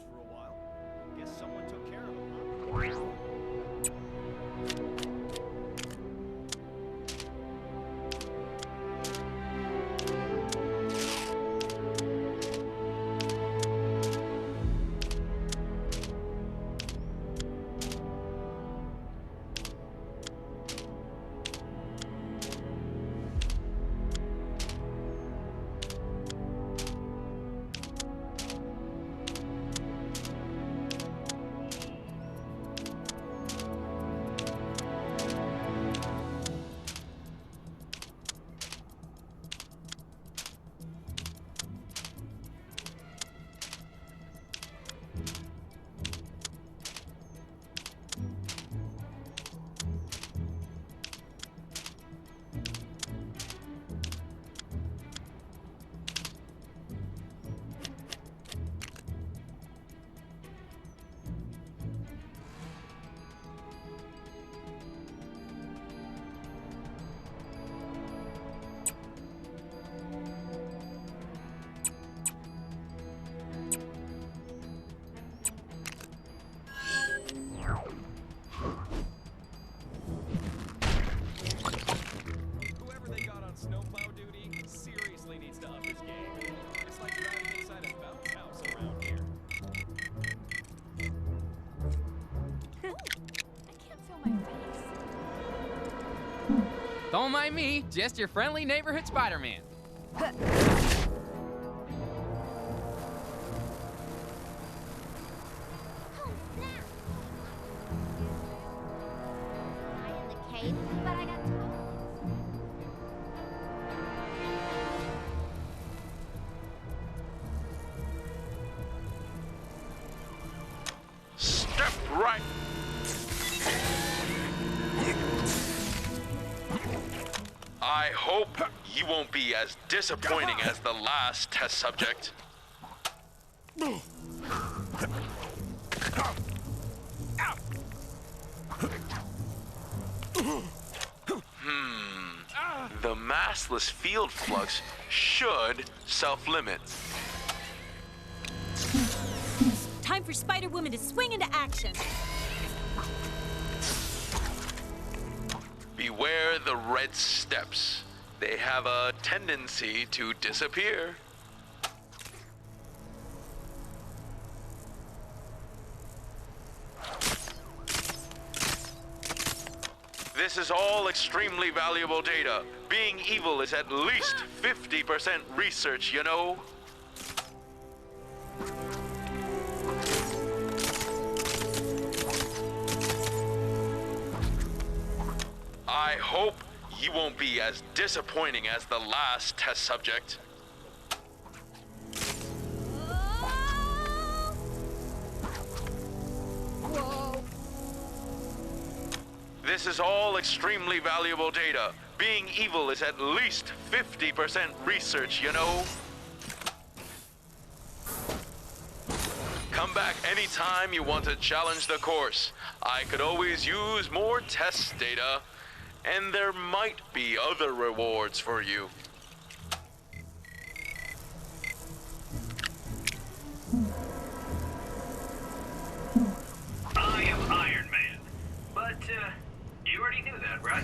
for a while. Guess someone took care of him, huh? Whoever they got on snowplow duty seriously needs to up his game. It's like driving inside a bounce house around here. I can't feel my face. Don't mind me, just your friendly neighborhood Spider-Man. Oh, snap! I in the cave, but I got toes. Step right. I hope you won't be as disappointing as the last test subject. The massless field flux should self-limit. Time for Spider-Woman to swing into action. Beware the red steps. They have a tendency to disappear. This is all extremely valuable data. Being evil is at least 50% research, you know? I hope you won't be as disappointing as the last test subject. Whoa! This is all extremely valuable data. Being evil is at least 50% research, you know? Come back anytime you want to challenge the course. I could always use more test data, and there might be other rewards for you. I am Iron Man. But, you already knew that, right?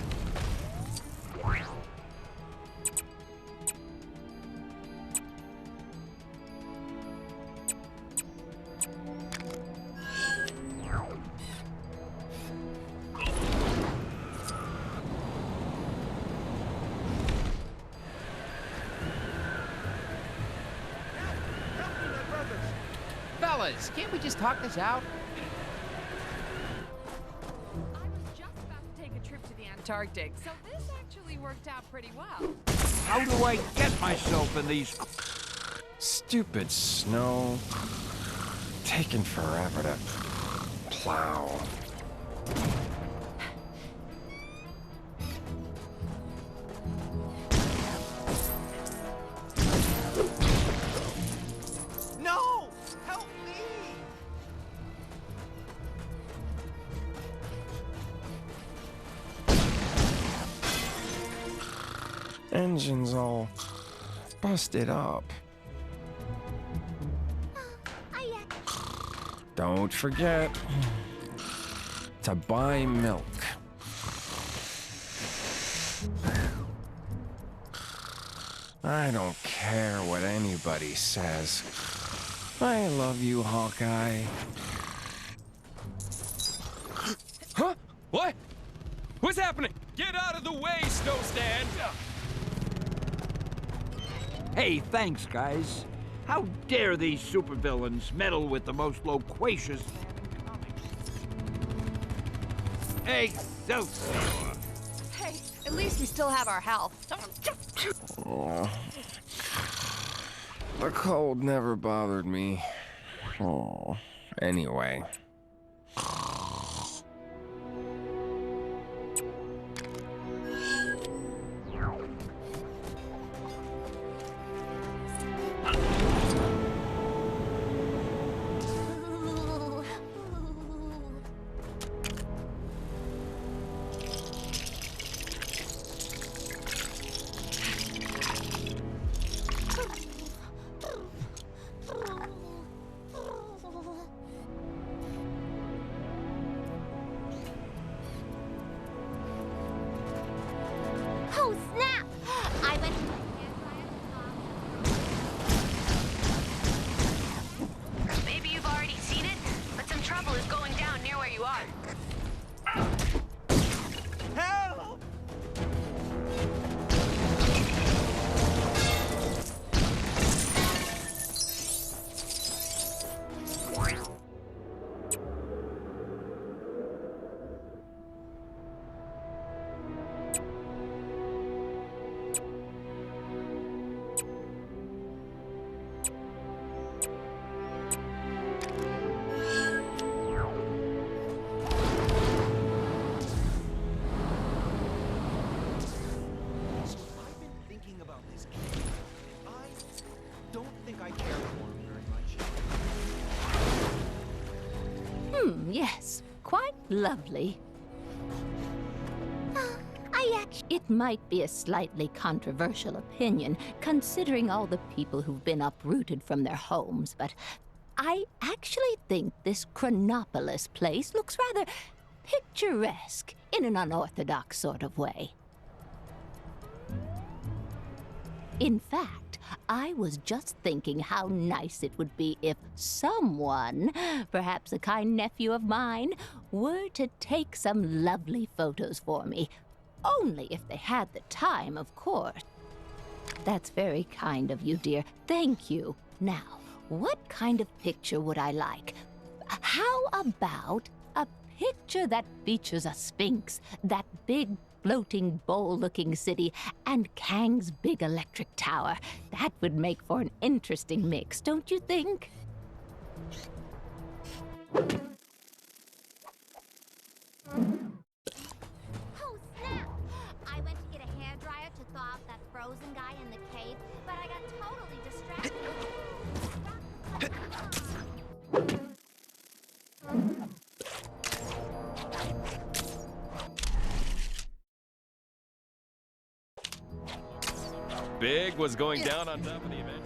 Fellas, can't we just talk this out? I was just about to take a trip to the Antarctic, so this actually worked out pretty well. How do I get myself in these... Stupid snow. Taking forever to plow. No! Help me! Engine's all busted up. Don't forget to buy milk. I don't care what anybody says. I love you, Hawkeye. Huh? What? What's happening? Get out of the way, Snowstand! Hey, thanks, guys. How dare these supervillains meddle with the most loquacious man in comics? Hey, Excelsior! Hey, at least we still have our health. Oh. The cold never bothered me. Oh. Anyway. Oh, snap! I went to the Maybe you've already seen it, but some trouble is going down near where you are. Help! Yes, quite lovely. It might be a slightly controversial opinion, considering all the people who've been uprooted from their homes, but I actually think this Chronopolis place looks rather picturesque in an unorthodox sort of way. In fact, I was just thinking how nice it would be if someone, perhaps a kind nephew of mine, were to take some lovely photos for me. Only if they had the time, of course. That's very kind of you, dear. Thank you. Now, what kind of picture would I like? How about a picture that features a sphinx, that big floating bowl-looking city, and Kang's big electric tower? That would make for an interesting mix, don't you think? Oh, snap! I went to get a hairdryer to thaw out that frozen guy in the cave, but I got totally distracted. Big was going down on top of the event.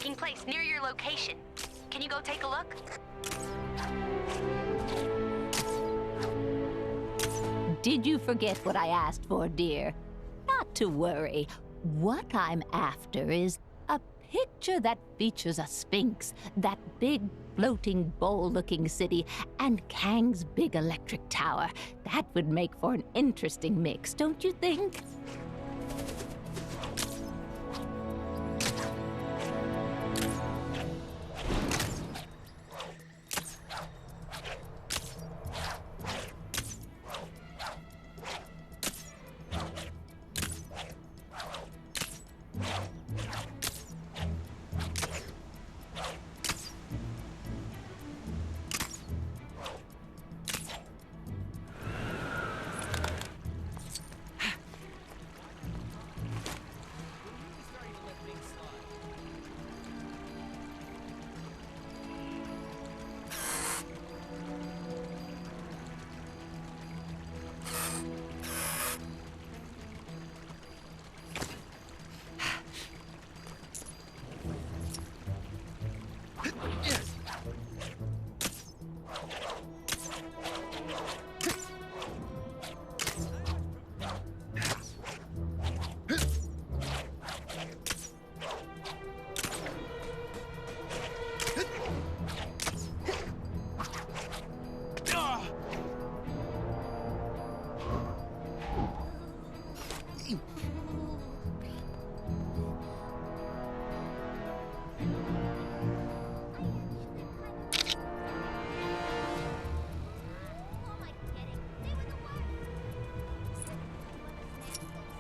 taking place near your location. Can you go take a look? Did you forget what I asked for, dear? Not to worry. What I'm after is a picture that features a sphinx, that big floating bowl-looking city, and Kang's big electric tower. That would make for an interesting mix, don't you think?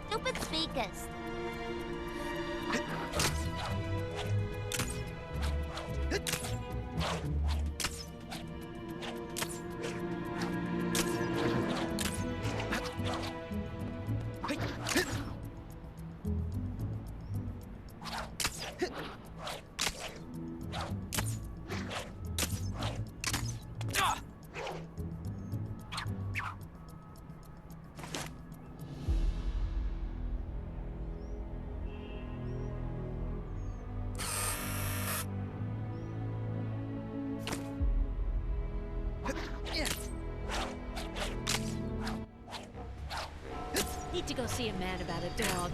Stupid speakers. Need to go see a man about a dog.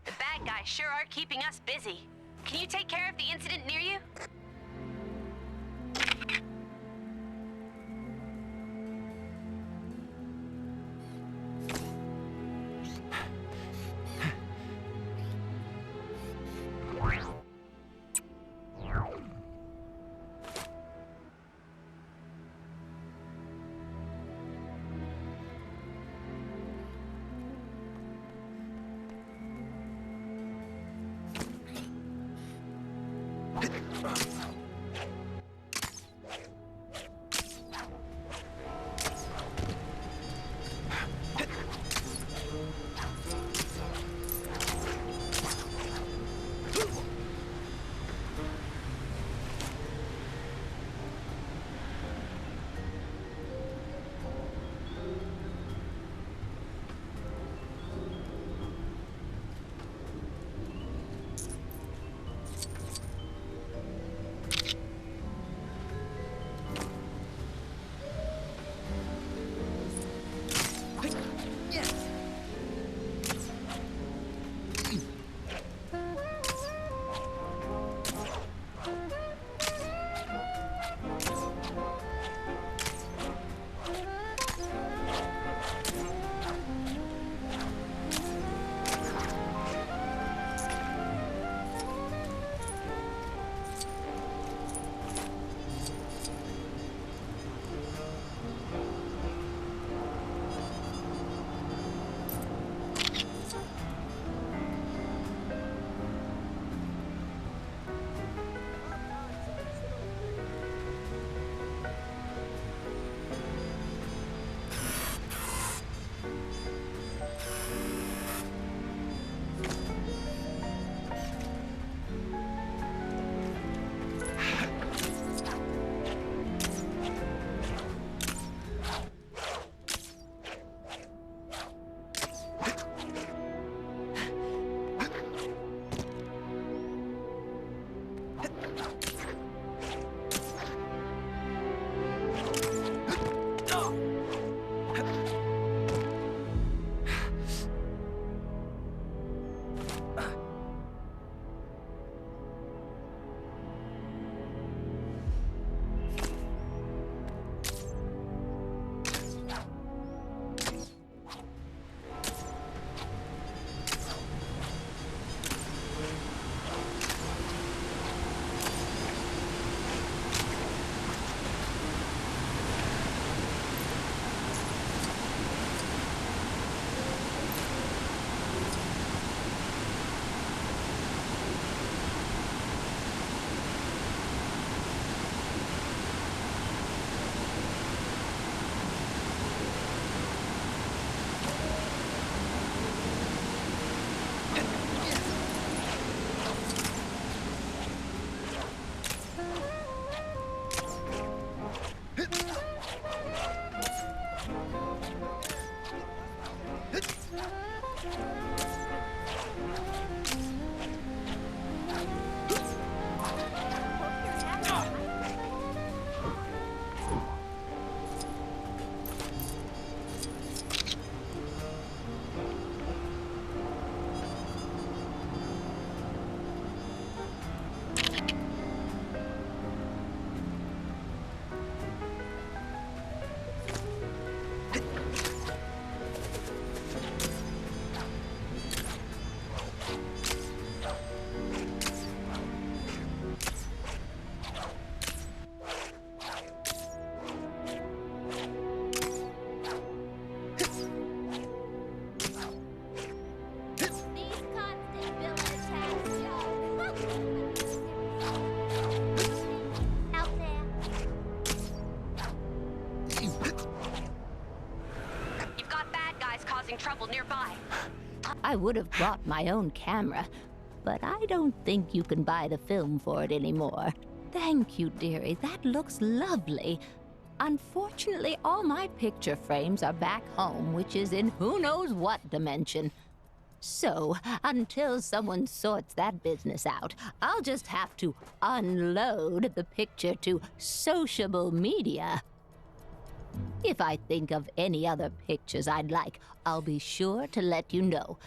The bad guys sure are keeping us busy. Can you take care of the incident near you? causing trouble nearby. I would have brought my own camera, but I don't think you can buy the film for it anymore. Thank you, dearie. That looks lovely. Unfortunately, all my picture frames are back home, which is in who knows what dimension. So, until someone sorts that business out, I'll just have to unload the picture to sociable media. If I think of any other pictures I'd like, I'll be sure to let you know.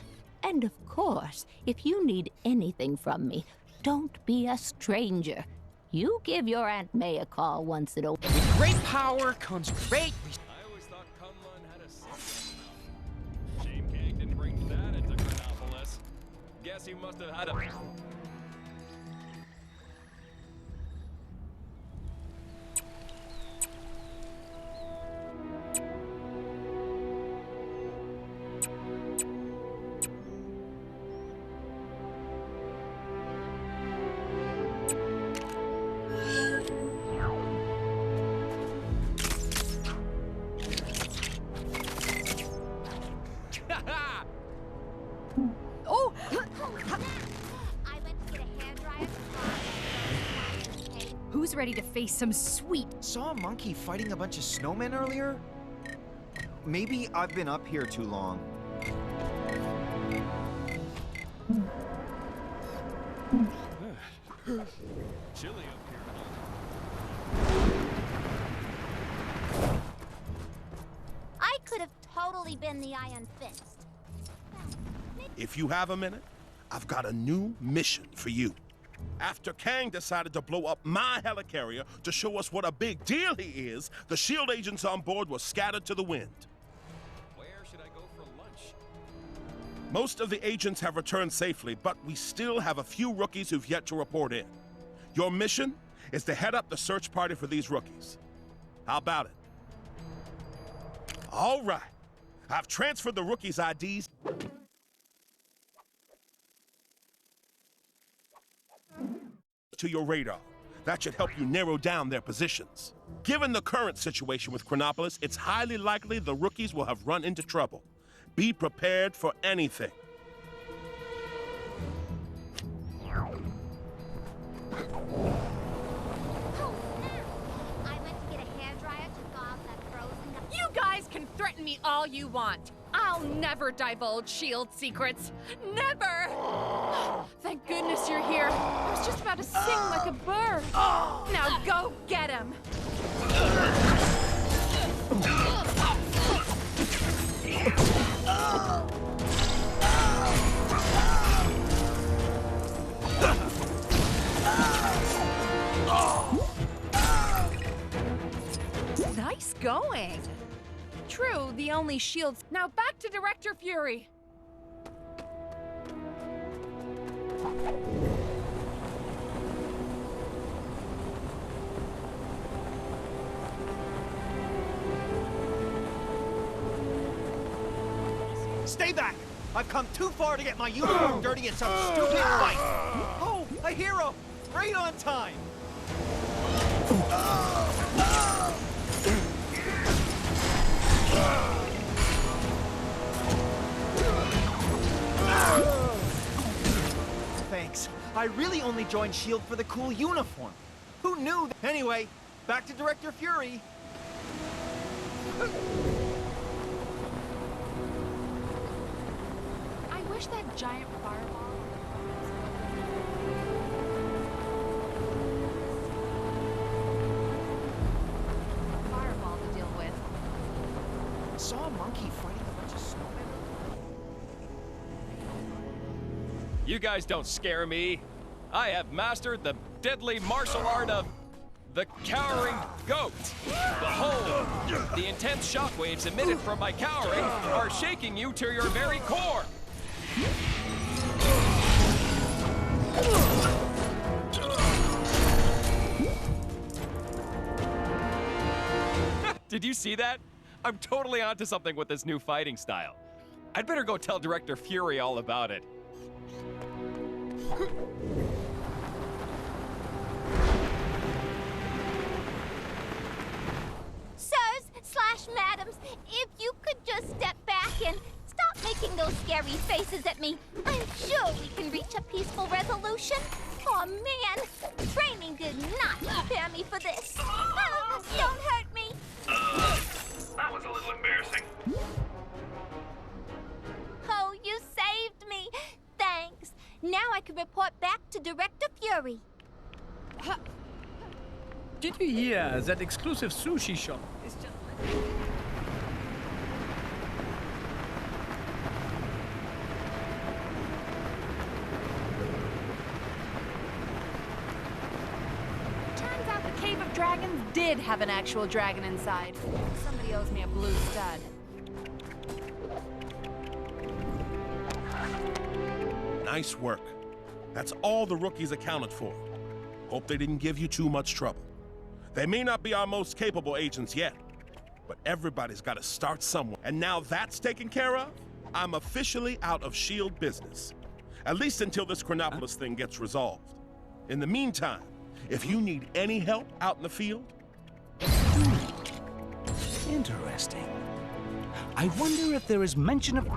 And of course, if you need anything from me, don't be a stranger. You give your Aunt May a call once in a while. With great power comes great... I always thought Kunlun had a sense of mouth. Shame Kang didn't bring that into Chronopolis. Guess he must have had a... Oh! I went to get a hairdryer to thaw out that frozen guy in the cave. Who's ready to face some sweet... Saw a monkey fighting a bunch of snowmen earlier? Maybe I've been up here too long. Chilly up here. I could have totally been the Iron Fist. If you have a minute, I've got a new mission for you. After Kang decided to blow up my helicarrier to show us what a big deal he is, the S.H.I.E.L.D. agents on board were scattered to the wind. Where should I go for lunch? Most of the agents have returned safely, but we still have a few rookies who've yet to report in. Your mission is to head up the search party for these rookies. How about it? All right. I've transferred the rookies' IDs to your radar. That should help you narrow down their positions. Given the current situation with Chronopolis, it's highly likely the rookies will have run into trouble. Be prepared for anything. I went to get a hairdryer to thaw out that frozen guy. You guys can threaten me all you want. I'll never divulge S.H.I.E.L.D. secrets. Never! Thank goodness you're here. I was just about to sing like a bird. Now go get him. Nice going. True, the only shields. Now back to Director Fury. Stay back! I've come too far to get my uniform dirty in some stupid fight! Oh, a hero! Right on time! Thanks. I really only joined S.H.I.E.L.D. for the cool uniform. Who knew? Anyway, back to Director Fury. I wish that giant fireball. Fireball to deal with. Saw a monkey fighting a bunch of snowmen. You guys don't scare me. I have mastered the deadly martial art of the cowering goat. Behold, the intense shockwaves emitted from my cowering are shaking you to your very core. Did you see that? I'm totally onto something with this new fighting style. I'd better go tell Director Fury all about it. Sirs/madams, if you could just step back and stop those scary faces at me. I'm sure we can reach a peaceful resolution. Oh man, training did not prepare me for this. Oh, don't hurt me. That was a little embarrassing. Oh, you saved me. Thanks. Now I can report back to Director Fury. Did you hear that exclusive sushi shop is just... Turns out the Cave of Dragons did have an actual dragon inside. Somebody owes me a blue stud. Nice work. That's all the rookies accounted for. Hope they didn't give you too much trouble. They may not be our most capable agents yet, but everybody's got to start somewhere. And now that's taken care of, I'm officially out of S.H.I.E.L.D. business. At least until this Chronopolis thing gets resolved. In the meantime, if you need any help out in the field... Interesting. I wonder if there is mention of...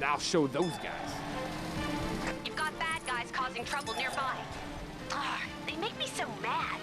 I'll show those guys. You've got bad guys causing trouble nearby. Ugh, they make me so mad.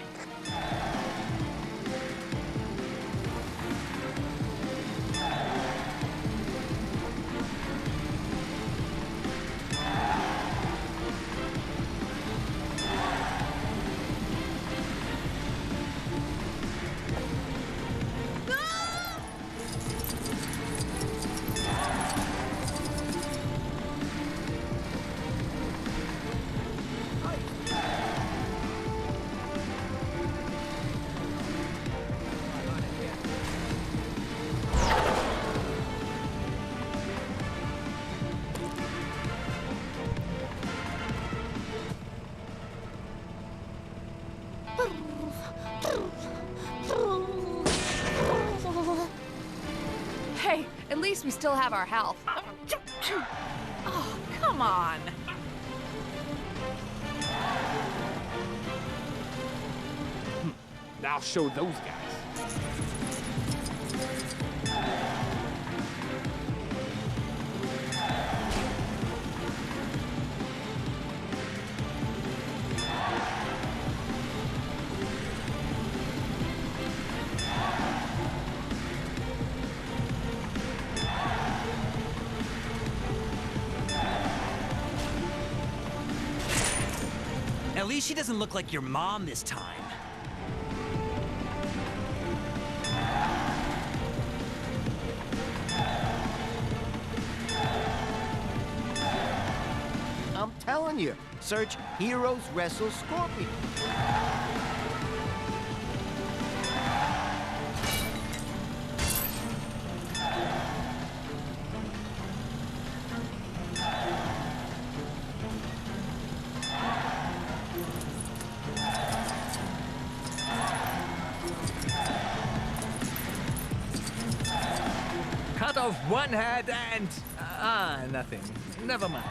Hey, at least we still have our health. Oh, come on. I'll show those guys. At least she doesn't look like your mom this time. I'm telling you, search Heroes Wrestle Scorpion. Cut off one head and... nothing. Never mind.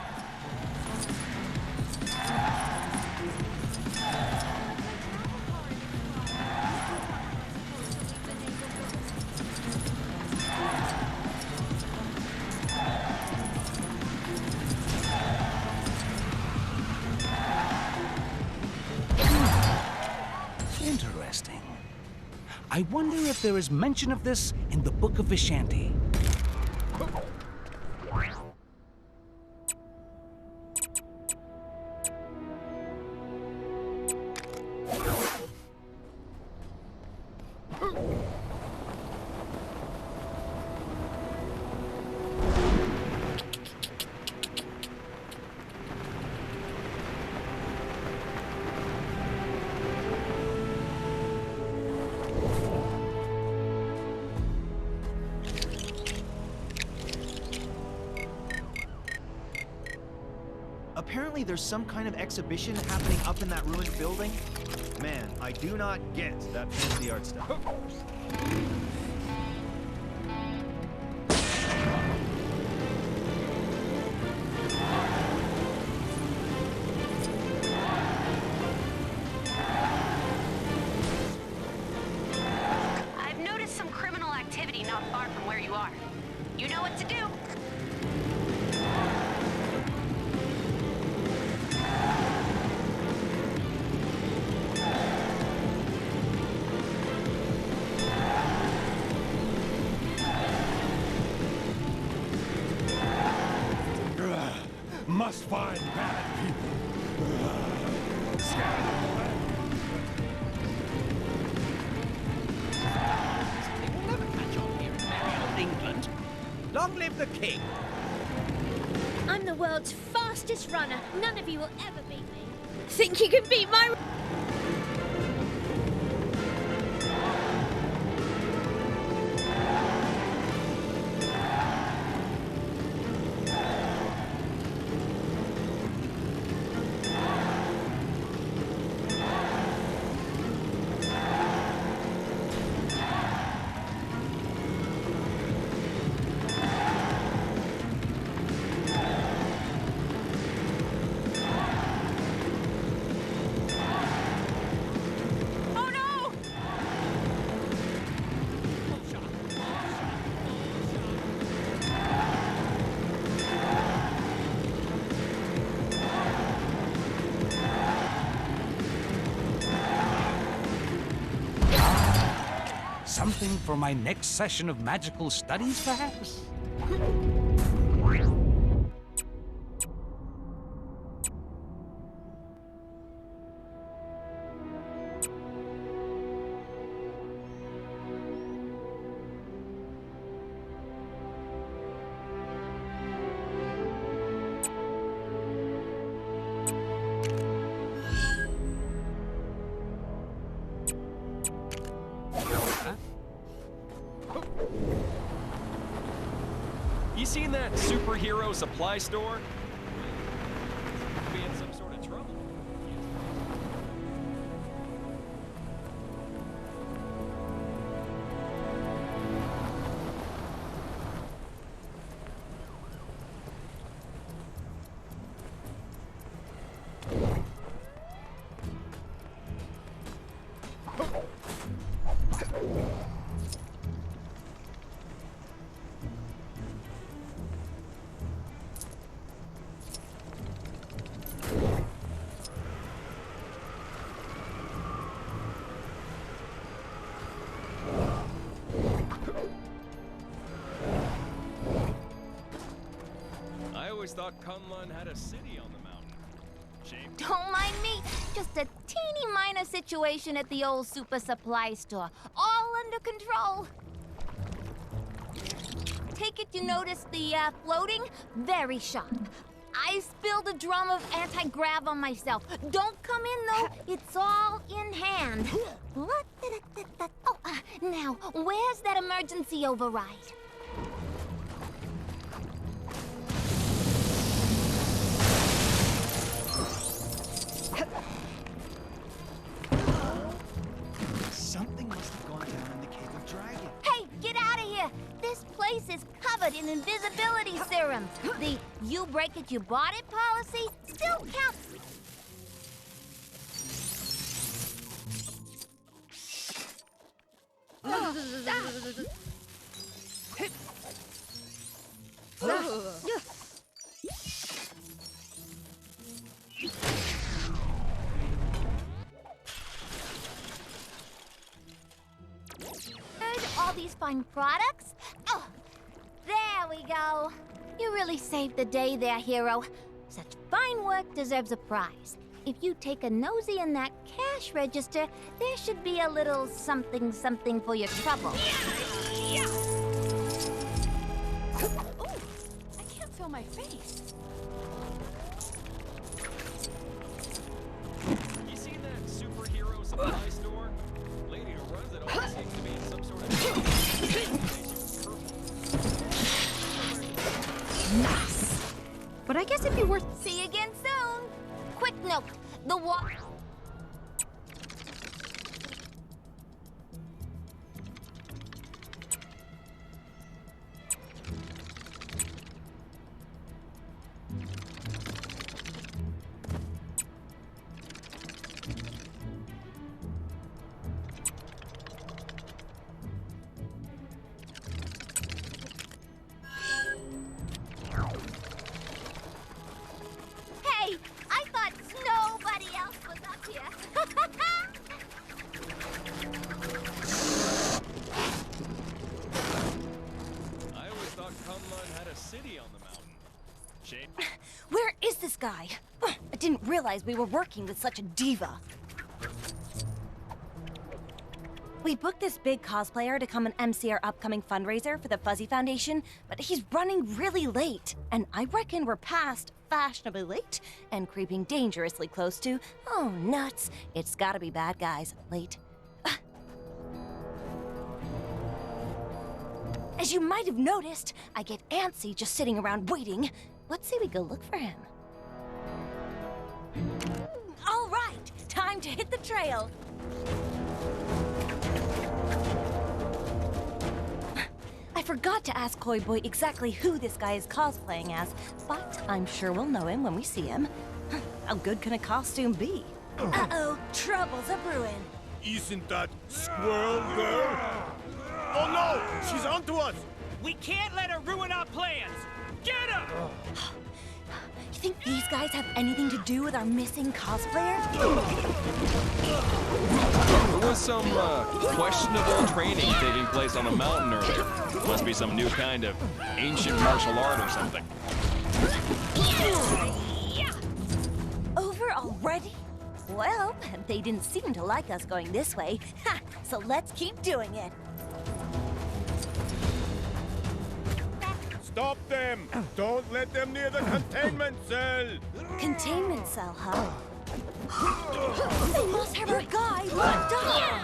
I wonder if there is mention of this in the Book of Vishanti. Apparently there's some kind of exhibition happening up in that ruined building. Man, I do not get that fancy art stuff. I've noticed some criminal activity not far from where you are. You know what to do. Must find bad people. Scan England. Long live the king. I'm the world's fastest runner. None of you will ever beat me. Think you can beat my... Something for my next session of magical studies, perhaps? You seen that superhero supply store? Be in some sort of trouble. I always thought Kunlun had a city on the mountain. Shame. Don't mind me. Just a teeny minor situation at the old super supply store. All under control. Take it you noticed the floating? Very sharp. I spilled a drum of anti-grav on myself. Don't come in, though. It's all in hand. Oh, now, where's that emergency override? Something must have gone down in the Cave of Dragons. Hey, get out of here! This place is covered in invisibility serums. The you break it, you bought it policy still counts. find products. Oh, there we go. You really saved the day there, hero. Such fine work deserves a prize. If you take a nosy in that cash register, there should be a little something something for your trouble. Yeah. Ooh, I can't feel my face. You see that superhero supply store? Lady who runs it always seems to be in some sort of... Nice. But I guess it'd be worth... See you again soon. Quick note, the water... Hey, I thought nobody else was up here. I always thought Kunlun had a city on the mountain. Shane? Where is this guy? I didn't realize we were working with such a diva. We booked this big cosplayer to come and MC our upcoming fundraiser for the Fuzzy Foundation, but he's running really late. And I reckon we're past fashionably late and creeping dangerously close to, oh nuts, it's gotta be bad guys late. As you might have noticed, I get antsy just sitting around waiting. Let's say we go look for him. All right, time to hit the trail. I forgot to ask Koi Boy exactly who this guy is cosplaying as, but I'm sure we'll know him when we see him. How good can a costume be? Uh-oh, trouble's a-brewing. Isn't that Squirrel Girl? Oh no! She's onto us! We can't let her ruin our plans! Get her! You think these guys have anything to do with our missing cosplayer? There was some questionable training taking place on the mountain earlier. Must be some new kind of ancient martial art or something. Over already? Well, they didn't seem to like us going this way. Ha! So let's keep doing it. Stop them! Don't let them near the containment cell! Containment cell, huh? They must have our guy locked up!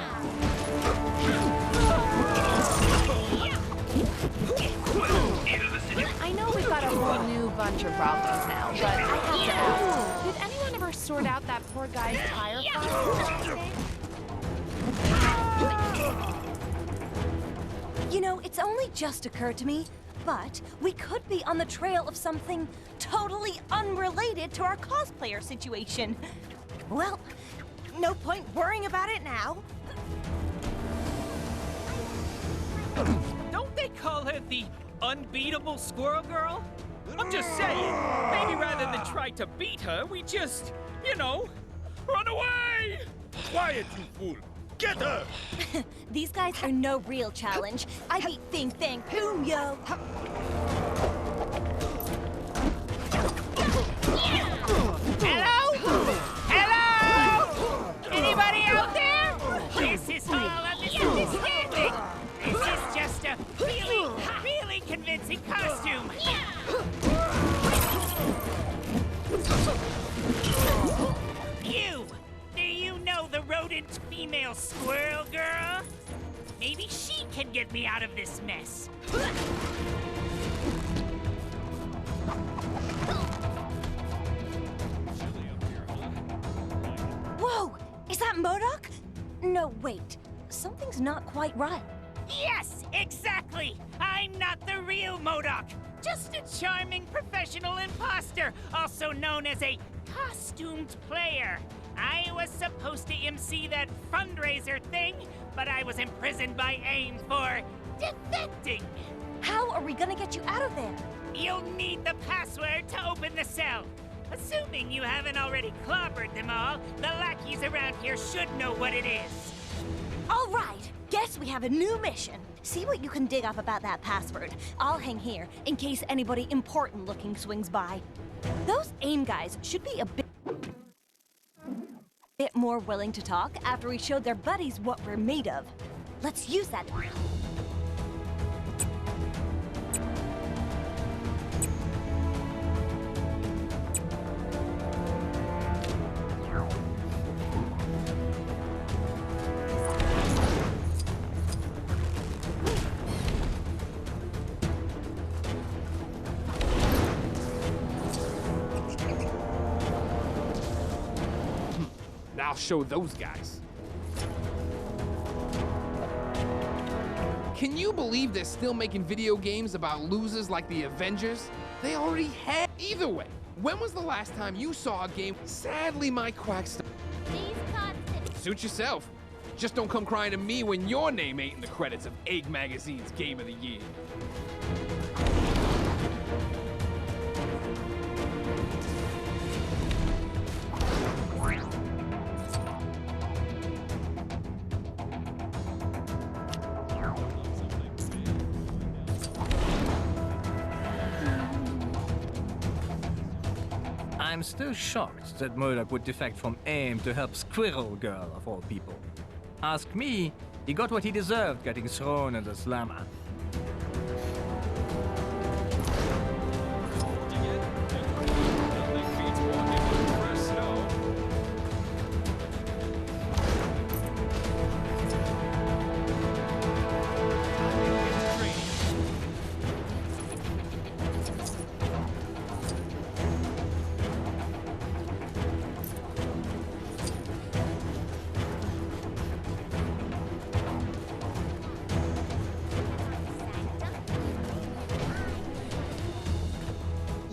I know we've got a whole new bunch of problems now, but I have to ask, did anyone ever sort out that poor guy's tire fire? You know, it's only just occurred to me, but we could be on the trail of something totally unrelated to our cosplayer situation. Well, no point worrying about it now. Don't they call her the unbeatable Squirrel Girl? I'm just saying, maybe rather than try to beat her, we just, you know, run away! Quiet, you fool! Get her! These guys are no real challenge. I beat Thing Thang Boom, yo! Hello? Hello? Anybody out there? This is all a misunderstanding. This is just a really convincing costume. You! Do you know the rodent female squirrel girl? Maybe she can get me out of this mess. Whoa! Is that MODOK? No, wait. Something's not quite right. Yes, exactly! I'm not the real MODOK. Just a charming professional imposter, also known as a costumed player. I was supposed to MC that fundraiser thing, but I was imprisoned by AIM for defecting. How are we gonna get you out of there? You'll need the password to open the cell. Assuming you haven't already clobbered them all, the lackeys around here should know what it is. All right, guess we have a new mission. See what you can dig up about that password. I'll hang here in case anybody important looking swings by. Those AIM guys should be a bit more willing to talk after we showed their buddies what we're made of. Let's use that. I'll show those guys. Can you believe they're still making video games about losers like the Avengers? They already had. Either way, when was the last time you saw a game? Sadly, my quackstuff. Suit yourself. Just don't come crying to me when your name ain't in the credits of Egg Magazine's Game of the Year. I'm still shocked that Murdoch would defect from AIM to help Squirrel Girl, of all people. Ask me, he got what he deserved getting thrown in the slammer.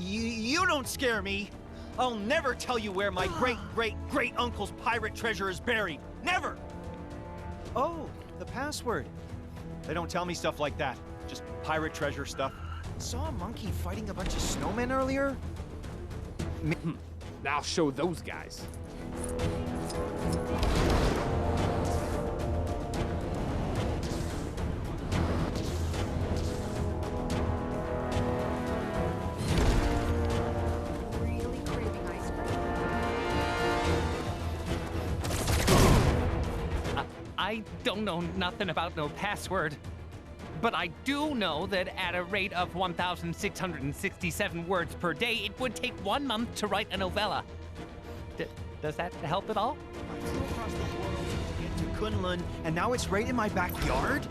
You don't scare me. I'll never tell you where my great-great-great-uncle's pirate treasure is buried. Never! Oh, the password. They don't tell me stuff like that. Just pirate treasure stuff. Saw a monkey fighting a bunch of snowmen earlier? I'll show those guys. I don't know nothing about no password, but I do know that at a rate of 1,667 words per day, it would take 1 month to write a novella. Does that help at all? I flew across the world to get to Kunlun, and now it's right in my backyard?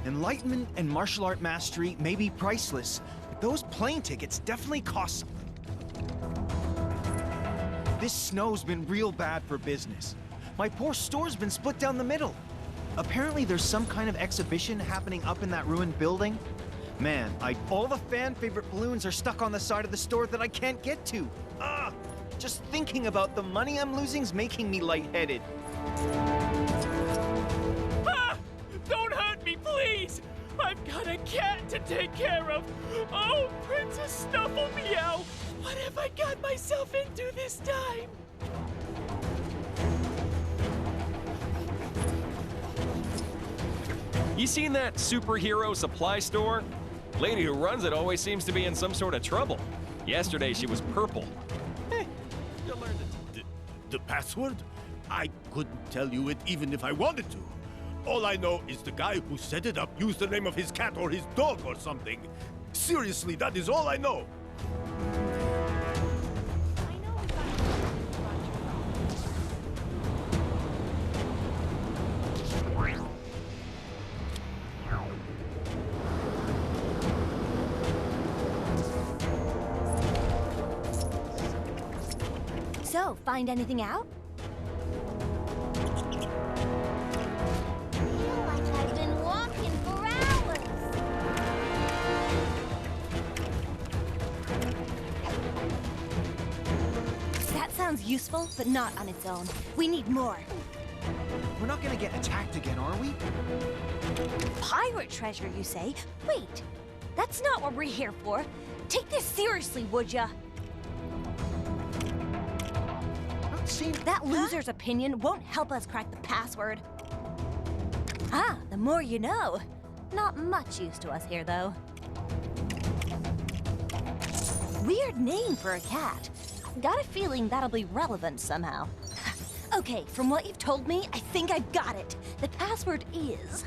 Enlightenment and martial art mastery may be priceless, but those plane tickets definitely cost something. This snow's been real bad for business. My poor store's been split down the middle. Apparently there's some kind of exhibition happening up in that ruined building. Man, all the fan-favorite balloons are stuck on the side of the store that I can't get to. Ugh! Just thinking about the money I'm losing's making me lightheaded. Ah! Don't hurt me, please! I've got a cat to take care of. Oh, Princess Snuffle Meow! What have I got myself into this time? You seen that superhero supply store? Lady who runs it always seems to be in some sort of trouble. Yesterday she was purple. You learned it. The password? I couldn't tell you it even if I wanted to. All I know is the guy who set it up used the name of his cat or his dog or something. Seriously, that is all I know. So, find anything out? I've been walking for hours. That sounds useful, but not on its own. We need more. We're not gonna get attacked again, are we? Pirate treasure, you say? Wait, that's not what we're here for. Take this seriously, would ya? That loser's opinion won't help us crack the password. Ah, the more you know. Not much use to us here, though. Weird name for a cat. Got a feeling that'll be relevant somehow. Okay, from what you've told me, I think I've got it. The password is...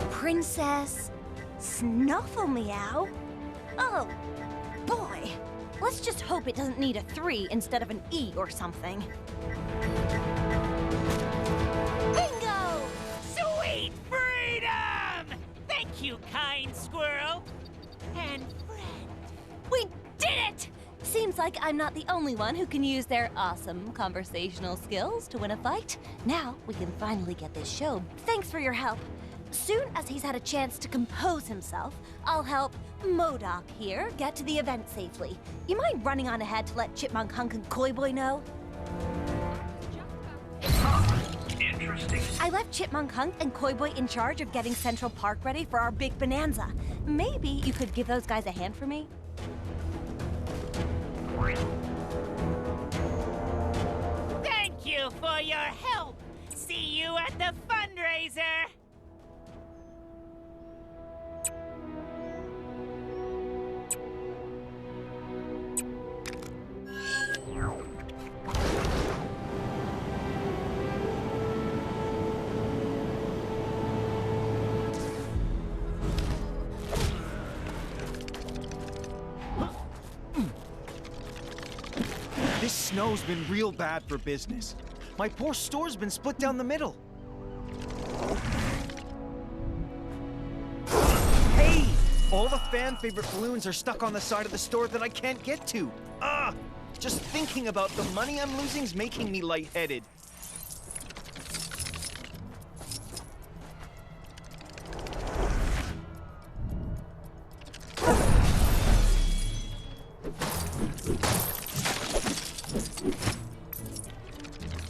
Princess Snuffle Meow? Oh, boy. Let's just hope it doesn't need a 3 instead of an E or something. Bingo! Sweet freedom! Thank you, kind squirrel. And friend. We did it! Seems like I'm not the only one who can use their awesome conversational skills to win a fight. Now we can finally get this show. Thanks for your help. Soon as he's had a chance to compose himself, I'll help MODOK here get to the event safely. You mind running on ahead to let Chipmunk Hunk and Koi Boy know? Interesting. I left Chipmunk Hunk and Koi Boy in charge of getting Central Park ready for our big bonanza. Maybe you could give those guys a hand for me? Thank you for your help. See you at the fundraiser. This snow's been real bad for business. My poor store's been split down the middle. Hey! All the fan-favorite balloons are stuck on the side of the store that I can't get to. Ugh! Just thinking about the money I'm losing's making me lightheaded.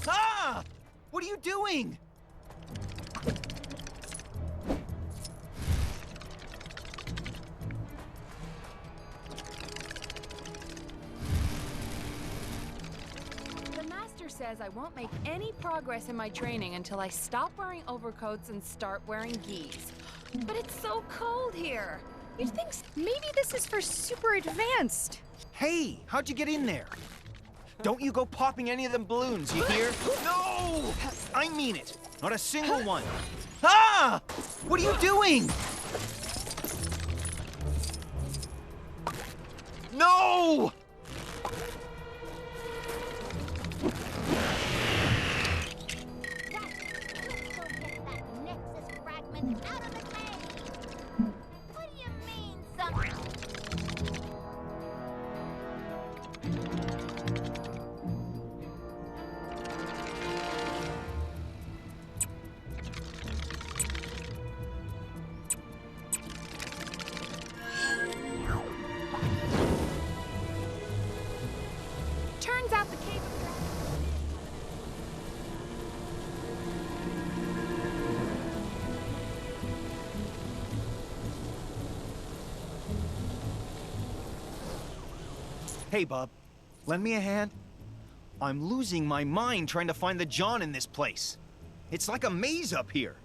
Ah! What are you doing? The master says I won't make any progress in my training until I stop wearing overcoats and start wearing gis. But it's so cold here. You'd think maybe this is for super advanced. Hey, how'd you get in there? Don't you go popping any of them balloons, you hear? No! I mean it. Not a single one. Ah! What are you doing? No! Turns out the cave of Hey, bub. Lend me a hand? I'm losing my mind trying to find the John in this place. It's like a maze up here.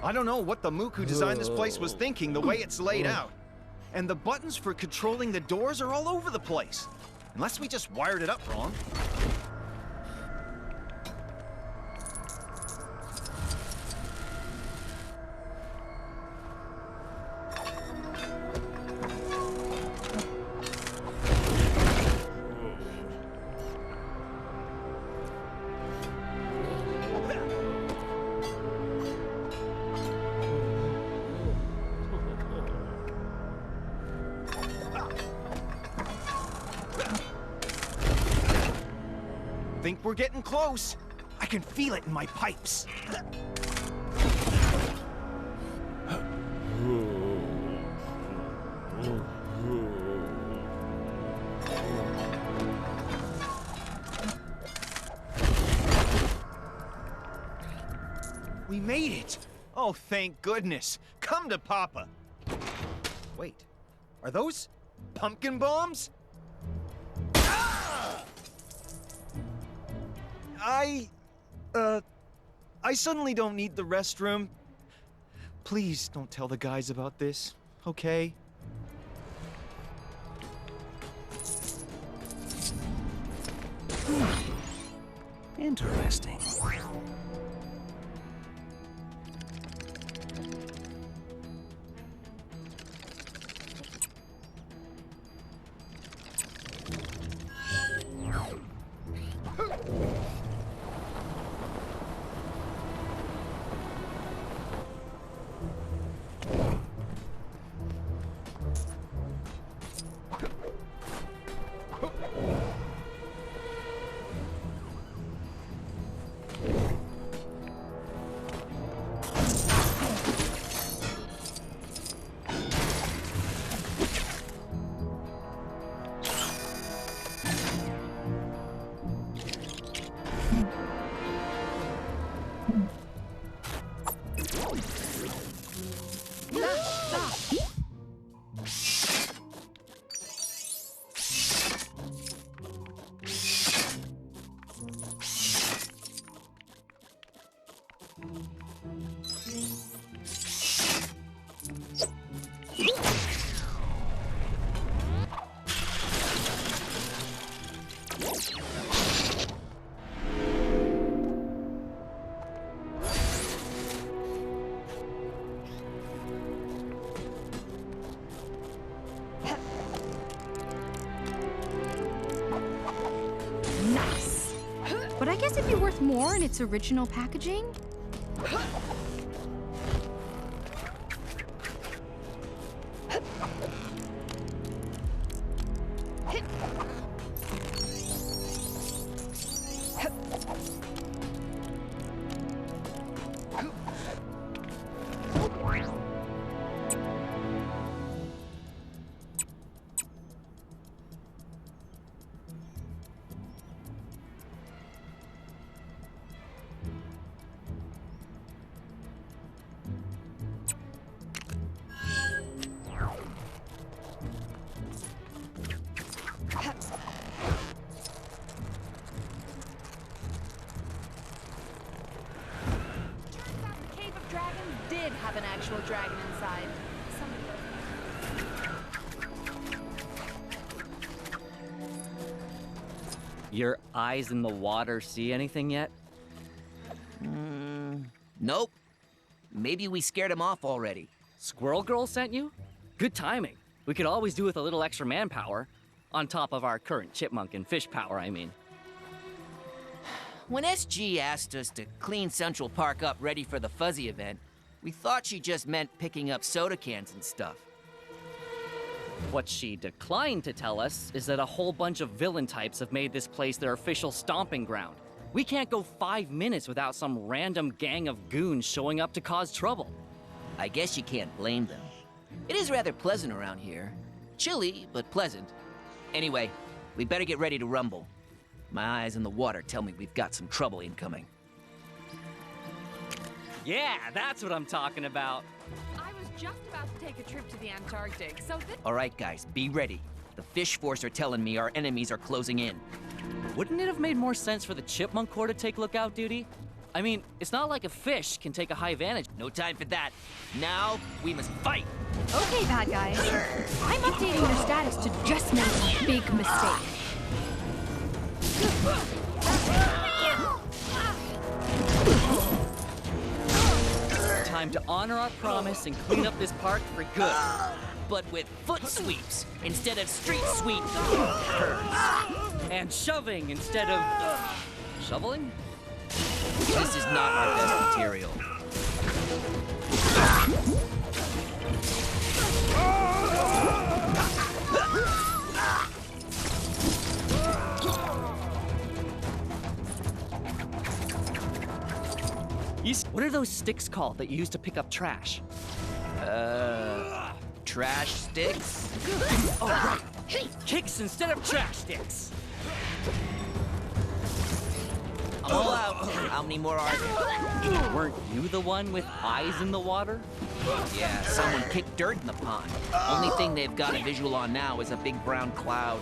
I don't know what the mook who designed this place was thinking the way it's laid out. And the buttons for controlling the doors are all over the place. Unless we just wired it up wrong. Think we're getting close. I can feel it in my pipes. We made it! Oh, thank goodness. Come to Papa. Wait, Are those pumpkin bombs? I suddenly don't need the restroom. Please don't tell the guys about this, okay? Interesting. Nice. But I guess it'd be worth more in its original packaging. Did have an actual dragon inside. Your eyes in the water see anything yet? Nope. Maybe we scared him off already. Squirrel Girl sent you? Good timing. We could always do with a little extra manpower. On top of our current chipmunk and fish power, I mean. When SG asked us to clean Central Park up ready for the Fuzzy event, we thought she just meant picking up soda cans and stuff. What she declined to tell us is that a whole bunch of villain types have made this place their official stomping ground. We can't go 5 minutes without some random gang of goons showing up to cause trouble. I guess you can't blame them. It is rather pleasant around here. Chilly, but pleasant. Anyway, we better get ready to rumble. My eyes in the water tell me we've got some trouble incoming. Yeah, that's what I'm talking about. I was just about to take a trip to the Antarctic, so this— All right, guys, be ready. The Fish Force are telling me our enemies are closing in. Wouldn't it have made more sense for the Chipmunk Corps to take lookout duty? I mean, it's not like a fish can take a high advantage. No time for that. Now, we must fight! Okay, bad guys. I'm updating your status to just make a big mistake. Time to honor our promise and clean up this park for good. But with foot sweeps instead of street sweep. And shoving instead of shoveling? This is not our best material. What are those sticks called that you use to pick up trash? Trash sticks? Oh, right. Kicks instead of trash sticks. I'm all out. How many more are there? Weren't you the one with eyes in the water? Yeah, someone kicked dirt in the pond. Only thing they've got a visual on now is a big brown cloud.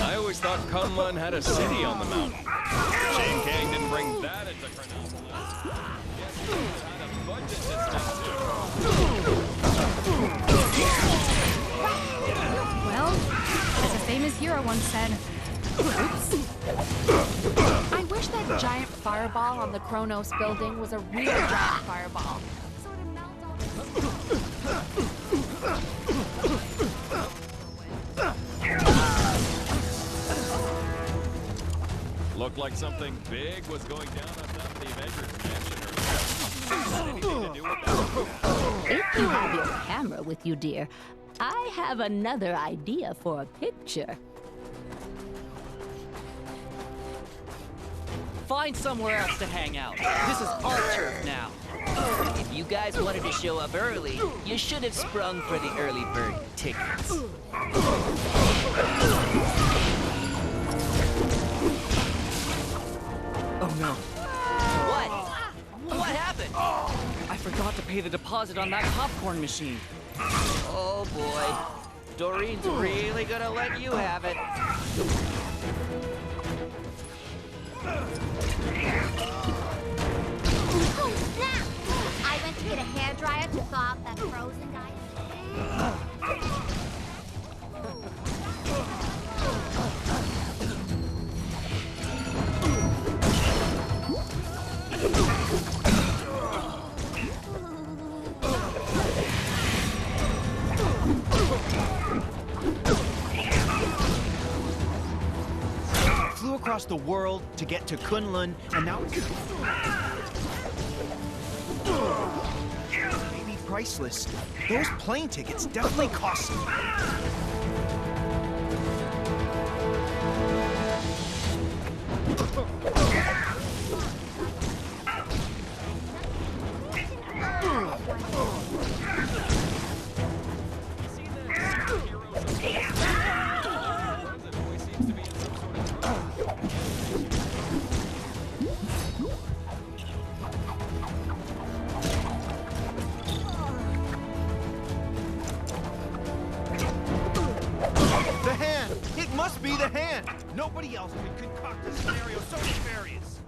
I always thought Kunlun had a city on the mountain. Shane Kang didn't bring that into Chronopolis. Guess he had a budget to stick Well, as a famous hero once said, oops. I wish that giant fireball on the Kronos building was a real giant fireball. Looked like something big was going down on top of the Avengers mansion or anything to do with that. If you have your camera with you, dear, I have another idea for a picture. Find somewhere else to hang out. This is our turf now. If you guys wanted to show up early, you should have sprung for the early bird tickets. Oh no. What? What happened? I forgot to pay the deposit on that popcorn machine. Oh boy. Doreen's really gonna let you have it. Oh, snap! I went to get a hairdryer to thaw out that frozen guy. Flew across the world to get to Kunlun, and now maybe priceless. Those plane tickets definitely cost. Must be the hand! Nobody else could concoct a scenario so nefarious!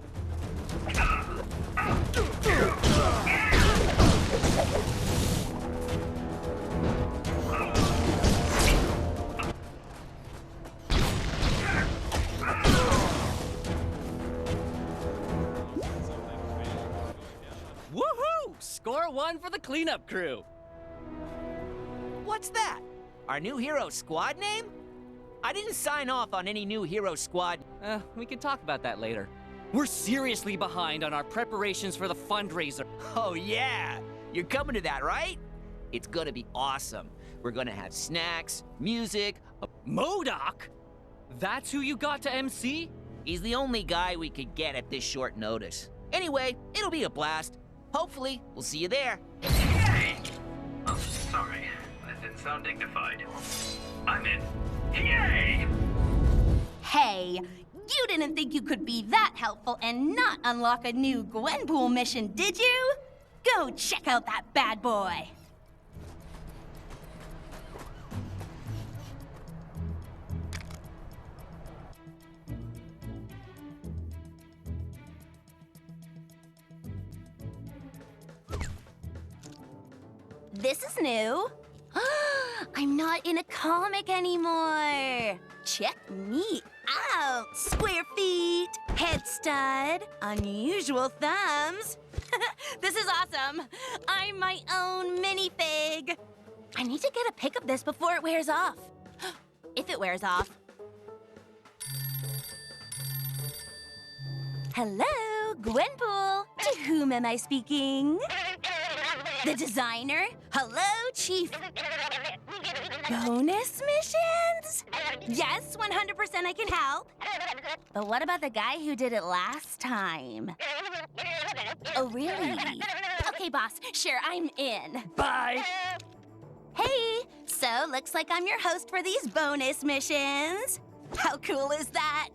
Woohoo! Score one for the cleanup crew. What's that? Our new hero squad name? I didn't sign off on any new hero squad. We can talk about that later. We're seriously behind on our preparations for the fundraiser. Oh yeah! You're coming to that, right? It's gonna be awesome. We're gonna have snacks, music, MODOK? That's who you got to MC? He's the only guy we could get at this short notice. Anyway, it'll be a blast. Hopefully, we'll see you there. Yay! Oh, sorry. That didn't sound dignified. I'm in. Yay! Hey, you didn't think you could be that helpful and not unlock a new Gwenpool mission, did you? Go check out that bad boy. This is new. I'm not in a comic anymore. Check me out. Square feet, head stud, unusual thumbs. This is awesome. I'm my own minifig. I need to get a pic of this before it wears off. If it wears off. Hello, Gwenpool. To whom am I speaking? The designer? Hello, Chief. Bonus missions? Yes, 100% I can help. But what about the guy who did it last time? Oh, really? Okay, boss. Sure, I'm in. Bye. Hey, so looks like I'm your host for these bonus missions. How cool is that?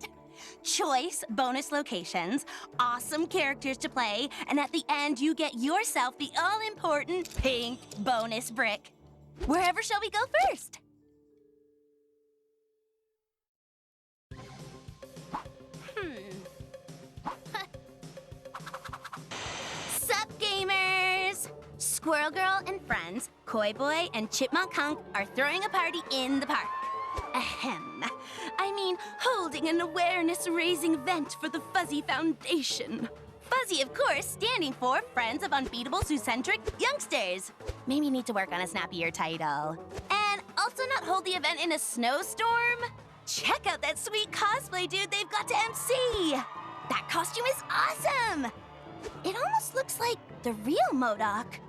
choice bonus locations, awesome characters to play, and at the end you get yourself the all-important pink bonus brick. Wherever shall we go first? Sup, gamers! Squirrel Girl and friends, Koi Boy and Chipmunk Hunk are throwing a party in the park. Ahem. I mean, holding an awareness-raising event for the Fuzzy Foundation. Fuzzy, of course, standing for Friends of Unbeatable Zoocentric Youngsters. Maybe need to work on a snappier title. And also not hold the event in a snowstorm? Check out that sweet cosplay dude they've got to MC! That costume is awesome! It almost looks like the real MODOK.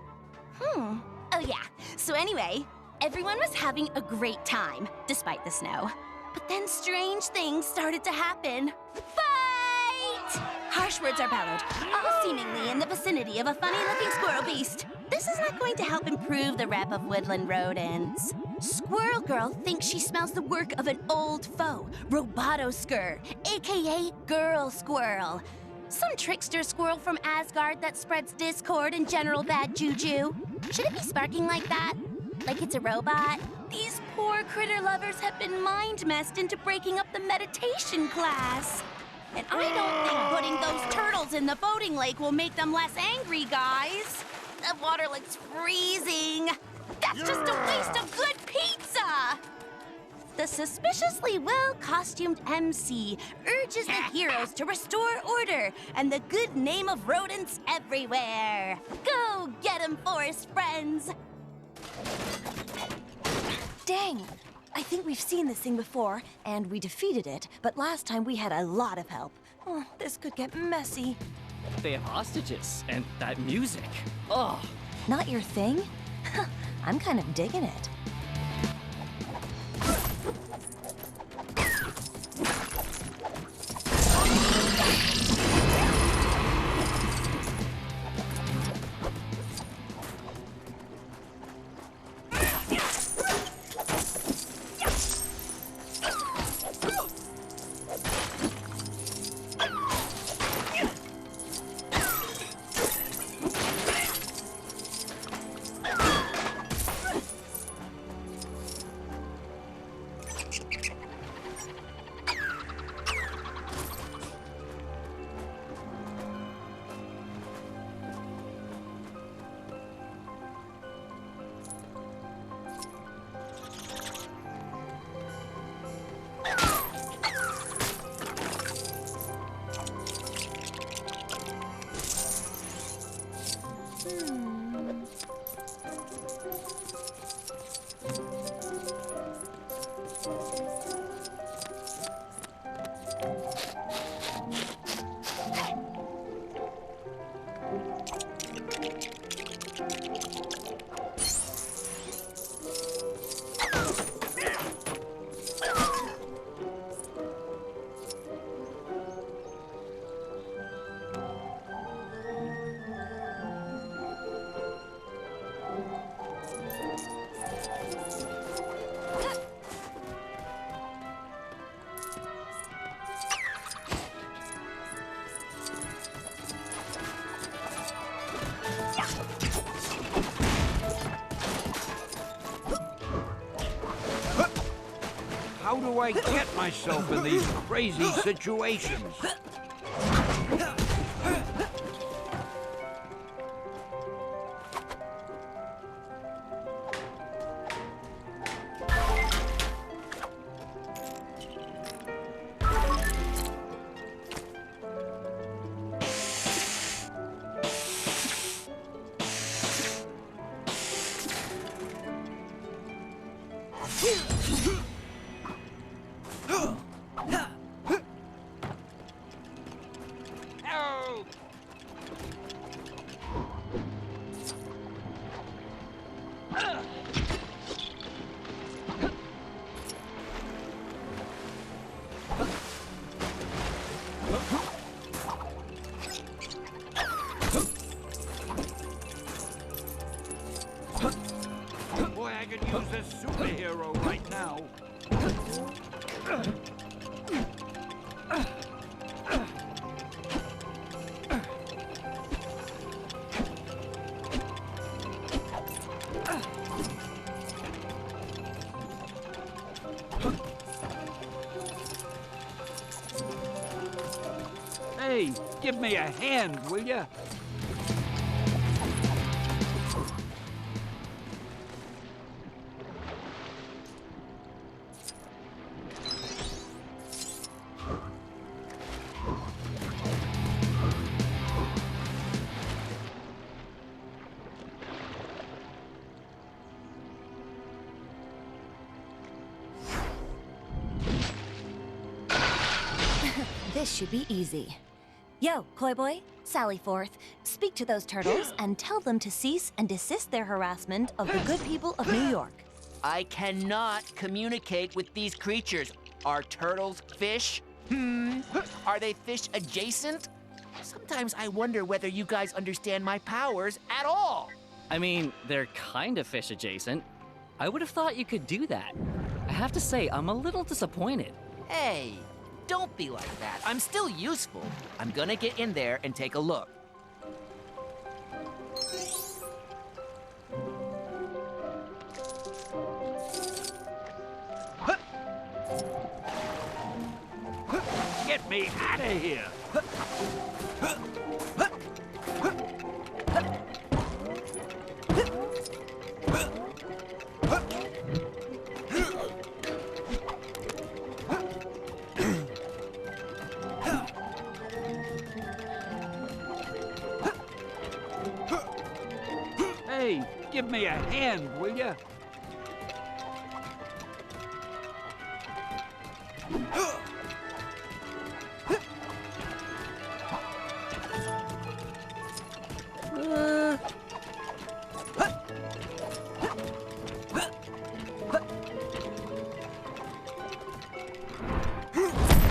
Oh yeah, so anyway, everyone was having a great time, despite the snow. But then strange things started to happen. Fight! Harsh words are bellowed, all seemingly in the vicinity of a funny-looking squirrel beast. This is not going to help improve the rep of woodland rodents. Squirrel Girl thinks she smells the work of an old foe, Robotoskur, aka Girl Squirrel. Some trickster squirrel from Asgard that spreads discord and general bad juju. Should it be sparking like that? Like it's a robot? These poor critter lovers have been mind-messed into breaking up the meditation class. And I don't think putting those turtles in the boating lake will make them less angry, guys. The water looks freezing. That's just a waste of good pizza! The suspiciously well-costumed MC urges the heroes to restore order and the good name of rodents everywhere. Go get 'em, forest friends! Dang, I think we've seen this thing before, and we defeated it, but last time we had a lot of help. Oh, this could get messy. They have hostages, and that music. Oh. Not your thing? I'm kind of digging it. How do I get myself in these crazy situations? Boy, I could use a superhero right now. Hey, give me a hand, will ya? This should be easy. Yo, Koi Boy, sally forth, speak to those turtles and tell them to cease and desist their harassment of the good people of New York. I cannot communicate with these creatures. Are turtles fish? Are they fish adjacent? Sometimes I wonder whether you guys understand my powers at all. I mean, they're kind of fish adjacent. I would have thought you could do that. I have to say, I'm a little disappointed. Hey, don't be like that. I'm still useful. I'm gonna get in there and take a look. Get me out of here! Hey, give me a hand, will ya?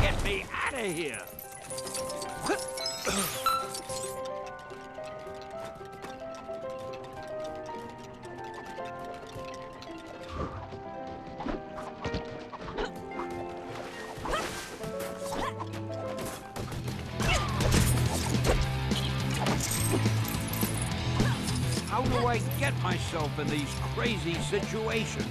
Get me out of here! How do I get myself in these crazy situations?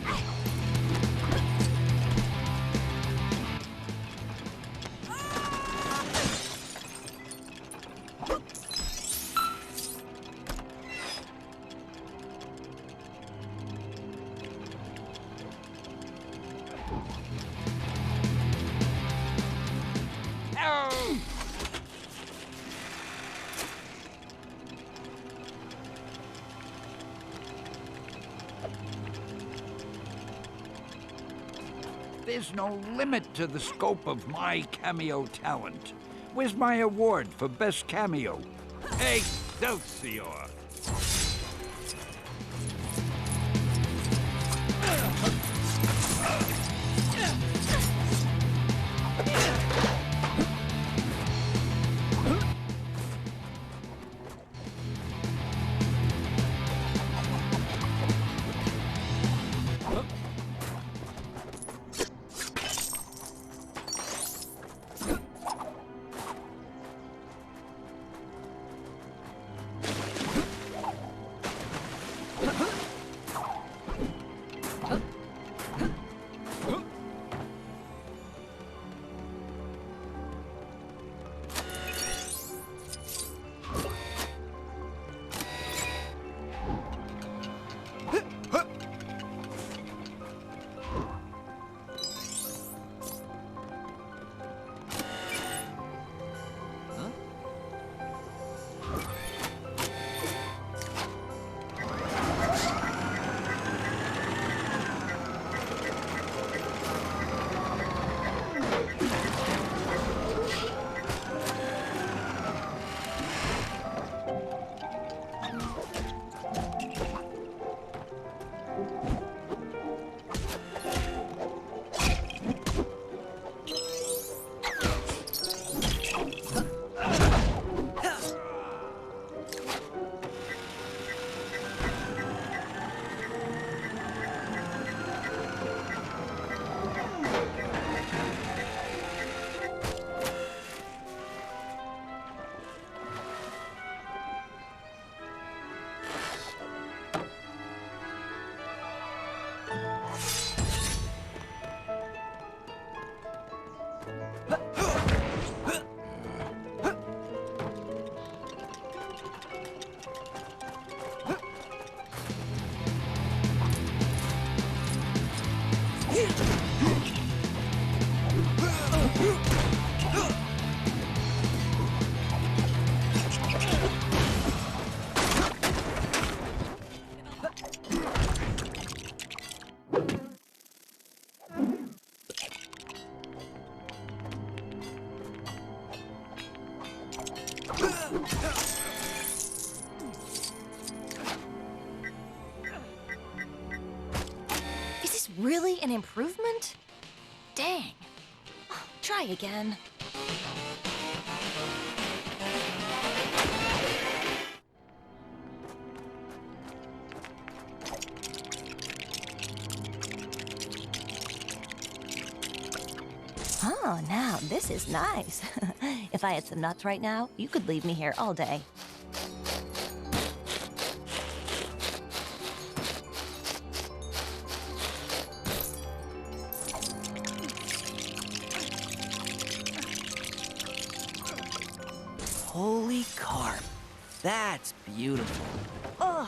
There's no limit to the scope of my cameo talent. Where's my award for best cameo? Excelsior! Is this really an improvement? Dang. Try again. Oh, now this is nice. If I had some nuts right now, you could leave me here all day. Holy carp. That's beautiful. Ugh.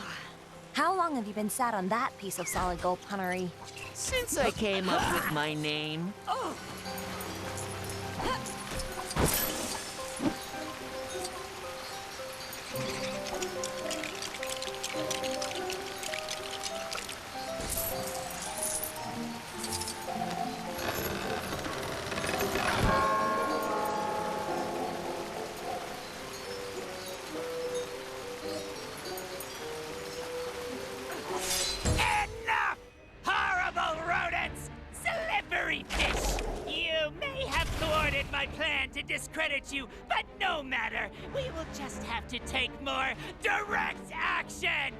How long have you been sat on that piece of solid gold punnery? Since I came up with my name. Enough! Horrible rodents! Slippery fish! You may have thwarted my plan to discredit you, but no matter. We will just have to take more direct action!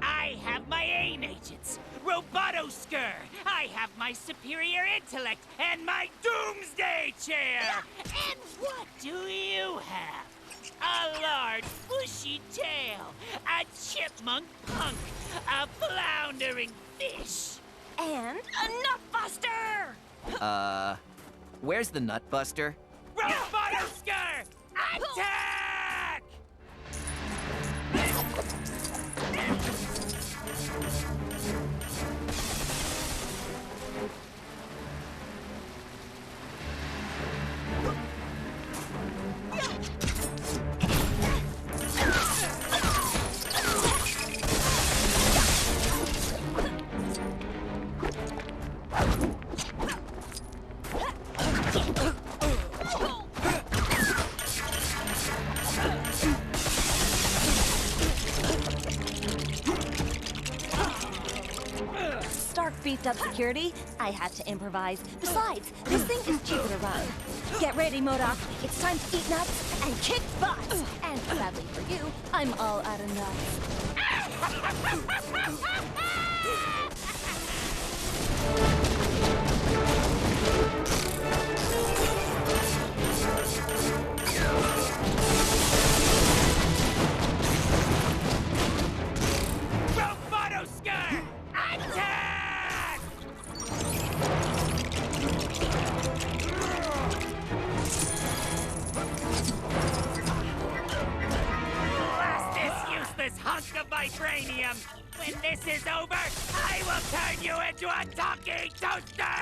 I have my AIM agents, Robotoskur. I have my superior intellect and my doomsday chair. And what do you have? A large, bushy tail, a chipmunk punk, a floundering fish, and a nutbuster! Where's the Nutbuster? Robotoskur! Attack! Stark beefed up security. I had to improvise. Besides, this thing is cheaper to run. Get ready, MODOK. It's time to eat nuts and kick butt. And sadly for you, I'm all out of Robotoskur! Attack! Blast this useless hunk of vibranium! When this is over, I will turn you into a talking toaster!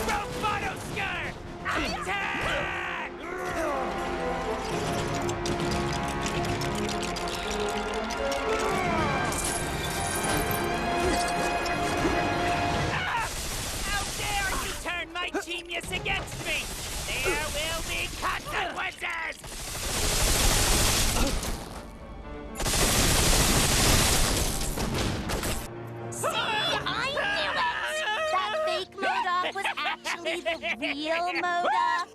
Robotoskur! Attack! How dare you turn my genius against me! There will be consequences! See, I knew it! That fake MODOK was actually the real MODOK.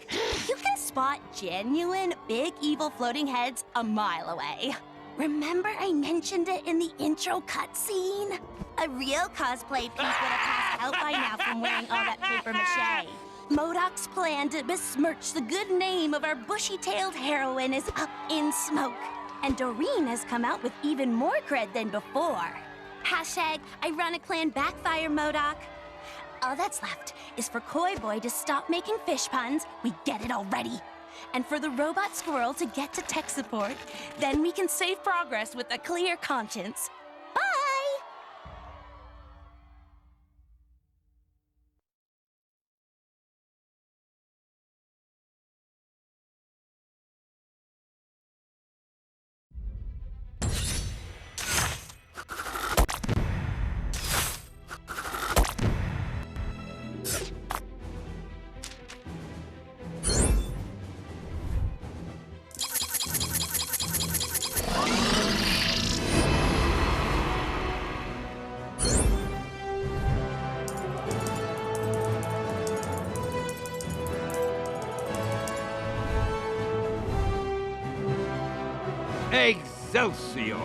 You can spot genuine, big, evil floating heads a mile away. Remember I mentioned it in the intro cutscene? A real cosplay piece would have passed out by now from wearing all that paper mache. MODOK's plan to besmirch the good name of our bushy-tailed heroine is up in smoke. And Doreen has come out with even more cred than before. Hashtag ironic plan backfire, MODOK. All that's left is for Koi Boy to stop making fish puns. We get it already. And for the robot squirrel to get to tech support. Then we can save progress with a clear conscience. Bye! Excelsior!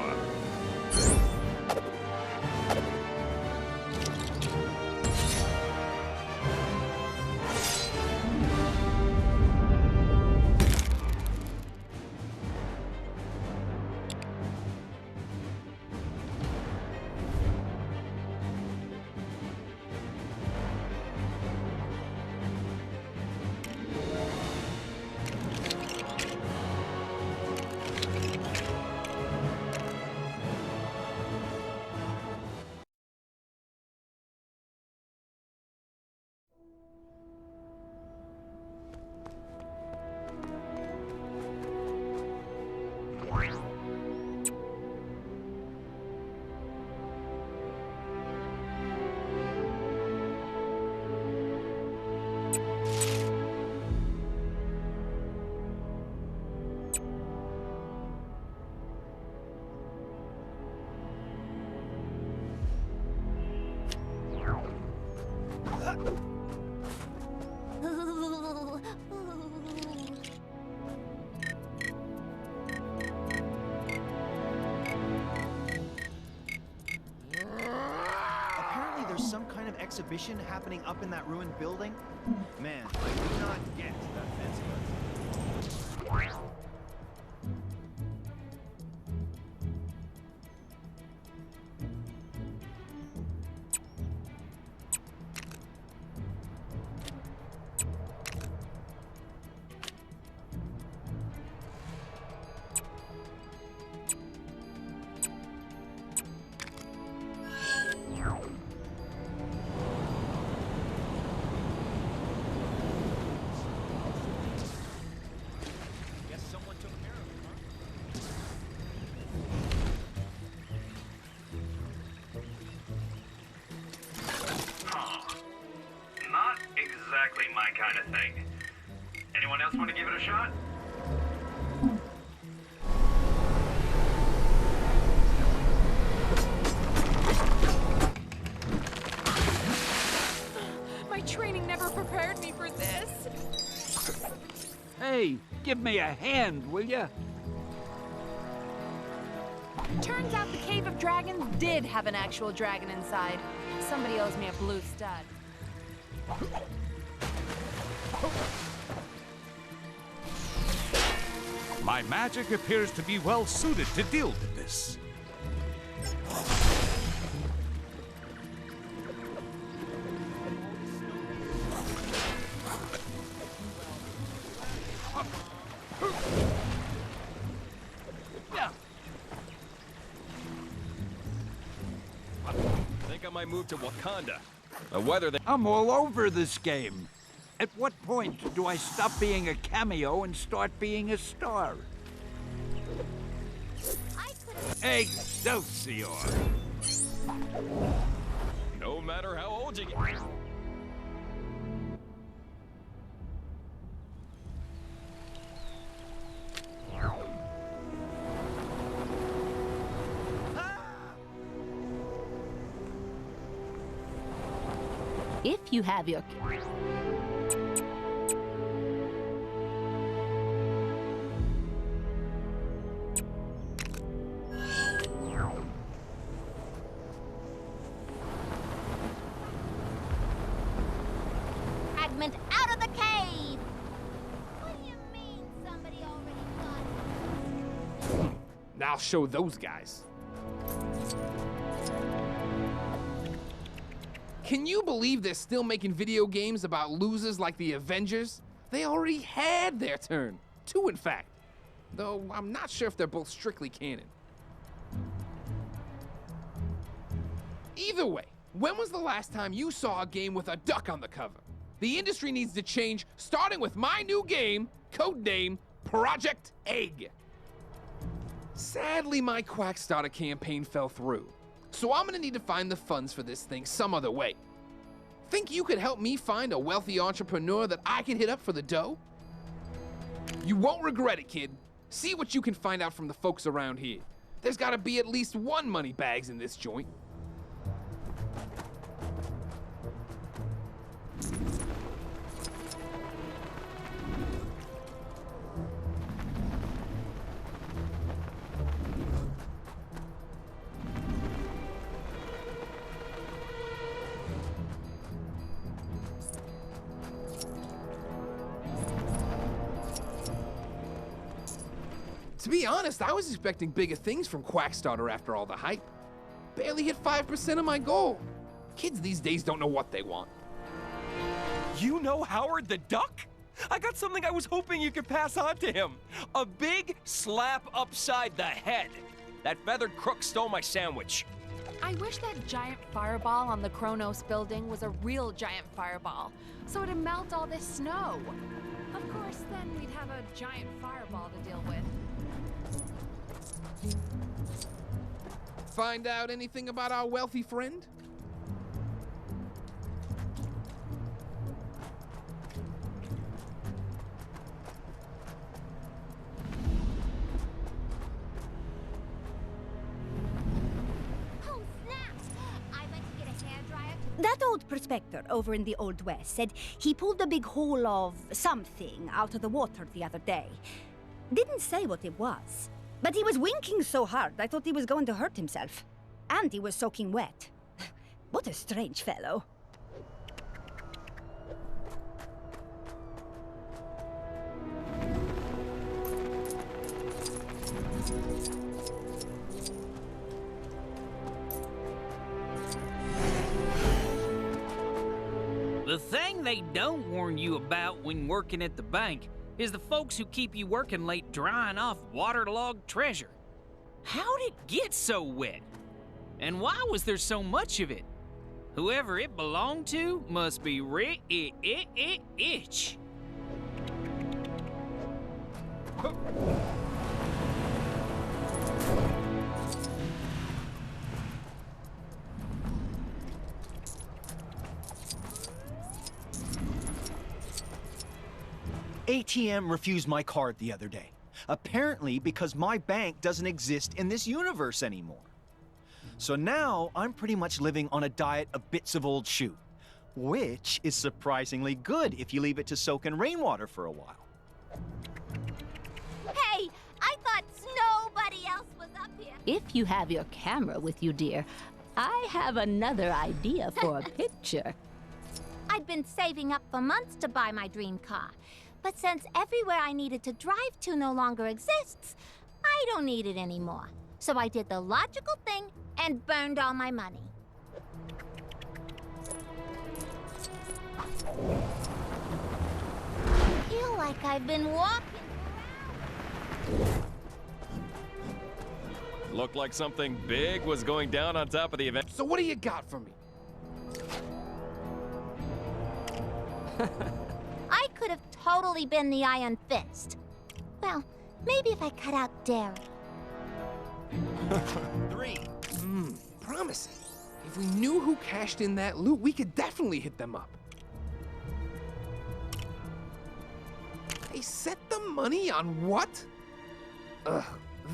Apparently there's some kind of exhibition happening up in that ruined building. Man, I do not get that fancy button. Not exactly my kind of thing. Anyone else want to give it a shot? My training never prepared me for this. Hey, give me a hand, will ya? Turns out the Cave of Dragons did have an actual dragon inside. Somebody owes me a blue stud. My magic appears to be well suited to deal with this. Think I might move to Wakanda. Whether they... I'm all over this game. At what point do I stop being a cameo and start being a star? Excelsior! No matter how old you get... If you have your... Fragment out of the cave! What do you mean somebody already got it? I'll show those guys. Can you believe they're still making video games about losers like the Avengers? They already had their turn. 2, in fact. Though I'm not sure if they're both strictly canon. Either way, when was the last time you saw a game with a duck on the cover? The industry needs to change, starting with my new game, codename Project Egg. Sadly, my Quackstarter campaign fell through, so I'm gonna need to find the funds for this thing some other way. Think you could help me find a wealthy entrepreneur that I can hit up for the dough? You won't regret it, kid. See what you can find out from the folks around here. There's gotta be at least one moneybags in this joint. To be honest, I was expecting bigger things from Quackstarter after all the hype. Barely hit 5% of my goal. Kids these days don't know what they want. You know Howard the Duck? I got something I was hoping you could pass on to him. A big slap upside the head. That feathered crook stole my sandwich. I wish that giant fireball on the Kronos building was a real giant fireball, so it'd melt all this snow. Of course, then we'd have a giant fireball to deal with. Find out anything about our wealthy friend? That old prospector over in the Old West said he pulled a big hole of something out of the water the other day. Didn't say what it was, but he was winking so hard I thought he was going to hurt himself. And he was soaking wet. What a strange fellow. The thing they don't warn you about when working at the bank is the folks who keep you working late drying off waterlogged treasure. How'd it get so wet? And why was there so much of it? Whoever it belonged to must be rich. ATM refused my card the other day. Apparently because my bank doesn't exist in this universe anymore. So now I'm pretty much living on a diet of bits of old shoe, which is surprisingly good if you leave it to soak in rainwater for a while. Hey, I thought nobody else was up here. If you have your camera with you, dear, I have another idea for a picture. I'd been saving up for months to buy my dream car. But since everywhere I needed to drive to no longer exists, I don't need it anymore. So I did the logical thing and burned all my money. I feel like I've been walking around. Looked like something big was going down on top of the event. So what do you got for me? I could have totally been the Iron Fist. Well, maybe if I cut out dairy. 3. Promising. If we knew who cashed in that loot, we could definitely hit them up. They set the money on what? Ugh,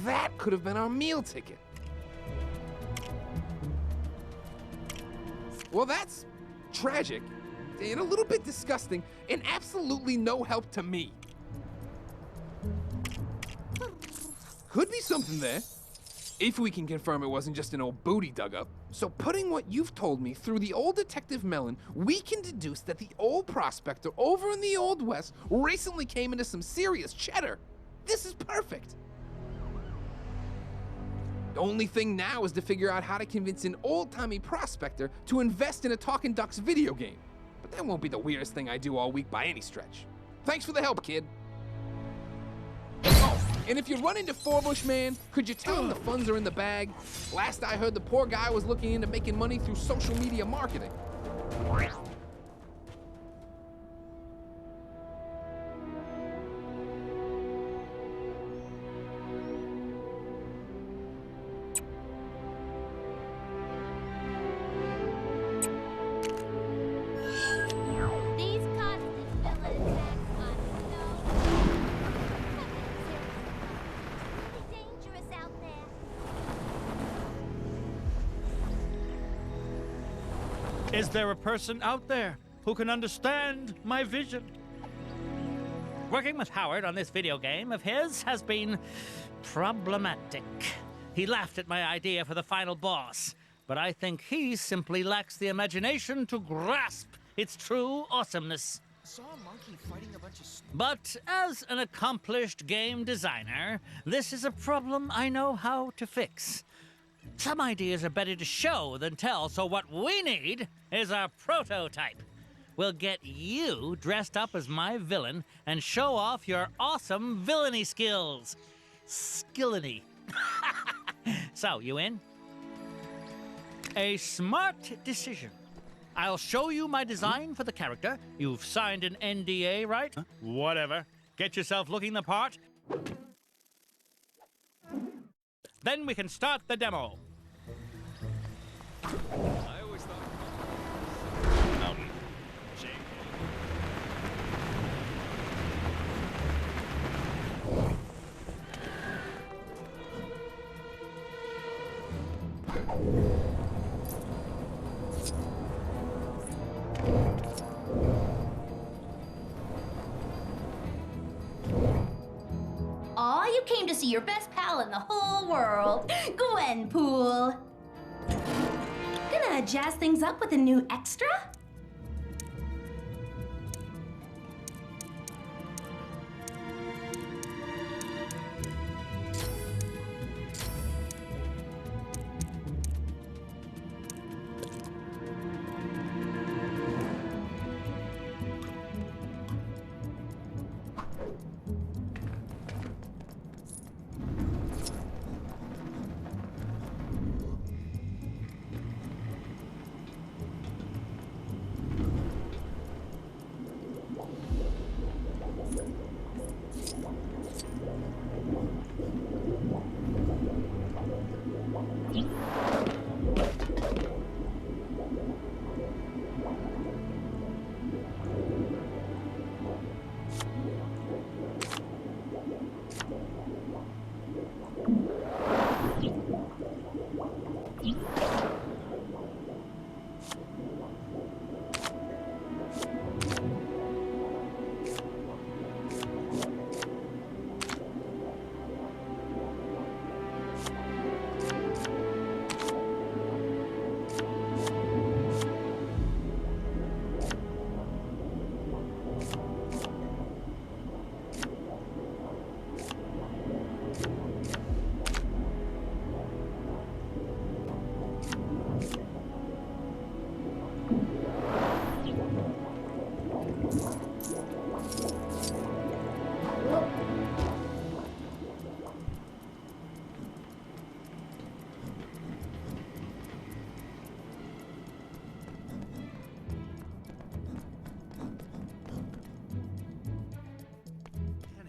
that could have been our meal ticket. Well, that's tragic. And a little bit disgusting, and absolutely no help to me. Could be something there, if we can confirm it wasn't just an old booty dug up. So putting what you've told me through the old Detective Mellon, we can deduce that the old prospector over in the Old West recently came into some serious cheddar. This is perfect. The only thing now is to figure out how to convince an old-timey prospector to invest in a Talking Ducks video game. But that won't be the weirdest thing I do all week by any stretch. Thanks for the help, kid. Oh, and if you run into Forbush Man, could you tell him the funds are in the bag? Last I heard, the poor guy was looking into making money through social media marketing. These constant villain attacks on snow. It's dangerous out there. Is there a person out there who can understand my vision? Working with Howard on this video game of his has been problematic. He laughed at my idea for the final boss, but I think he simply lacks the imagination to grasp its true awesomeness. I saw a monkey fighting a bunch of But as an accomplished game designer, this is a problem I know how to fix. Some ideas are better to show than tell, so what we need is a prototype. We'll get you dressed up as my villain and show off your awesome villainy skills. Skillany. So, you in? A smart decision. I'll show you my design for the character. You've signed an NDA, right? Huh? Whatever. Get yourself looking the part. Then we can start the demo. I always thought Mountain. Jenkins. Aw, you came to see your best pal in the whole world, Gwenpool. Gonna jazz things up with a new extra?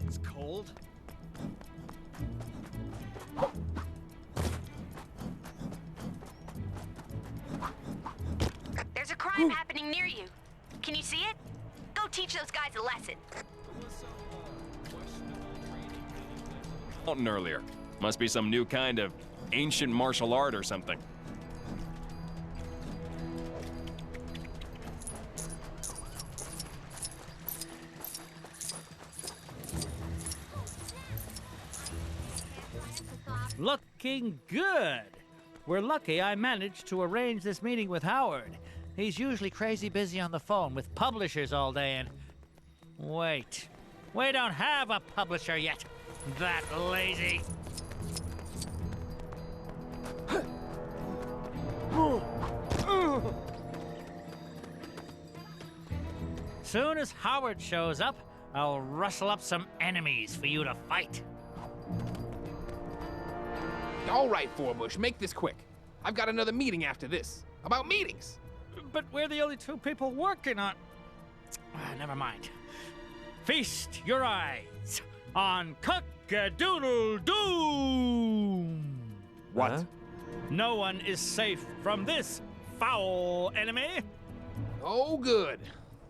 It's cold. There's a crime happening near you. Can you see it? Go teach those guys a lesson. Mountain earlier. Must be some new kind of ancient martial art or something. Looking good. We're lucky I managed to arrange this meeting with Howard. He's usually crazy busy on the phone with publishers all day and... Wait. We don't have a publisher yet. That lazy. Soon as Howard shows up, I'll rustle up some enemies for you to fight. All right, Forbush, make this quick. I've got another meeting after this. About meetings. But we're the only two people working on... never mind. Feast your eyes on Cock-a-doodle-doom! What? Huh? No one is safe from this foul enemy. Oh, good.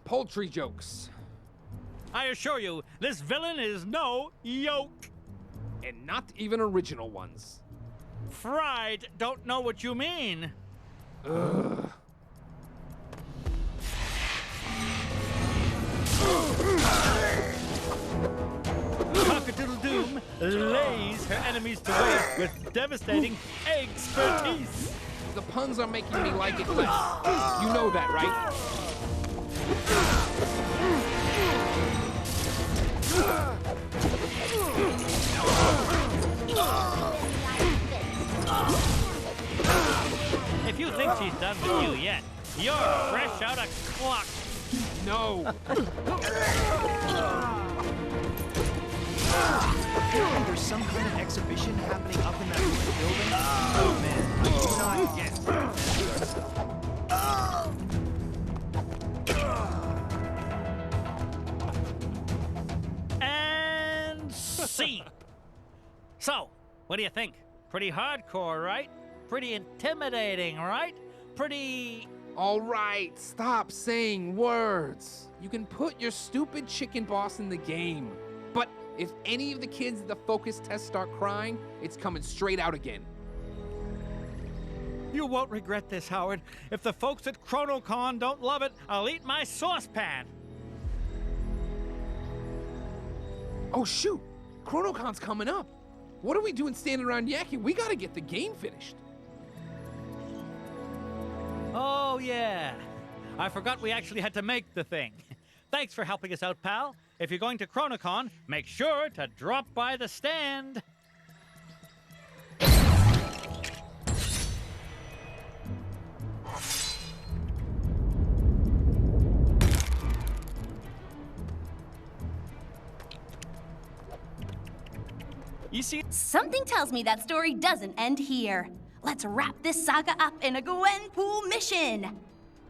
Poultry jokes. I assure you, this villain is no yoke. And not even original ones. Fried don't know what you mean. Ugh. Cock-a-doodle-doom lays her enemies to waste with devastating expertise. The puns are making me like it less. You know that, right? If you think she's done with you yet, you're fresh out of clock. No. There's some kind of exhibition happening up in that ruined building. Oh man, I do not get. And scene. So, what do you think? Pretty hardcore, right? Pretty intimidating, right? Pretty... All right, stop saying words. You can put your stupid chicken boss in the game. But if any of the kids at the focus test start crying, it's coming straight out again. You won't regret this, Howard. If the folks at ChronoCon don't love it, I'll eat my saucepan. Oh, shoot. ChronoCon's coming up. What are we doing standing around yakking? We gotta get the game finished. Oh, yeah. I forgot we actually had to make the thing. Thanks for helping us out, pal. If you're going to ChronoCon, make sure to drop by the stand. You see, something tells me that story doesn't end here. Let's wrap this saga up in a Gwenpool mission.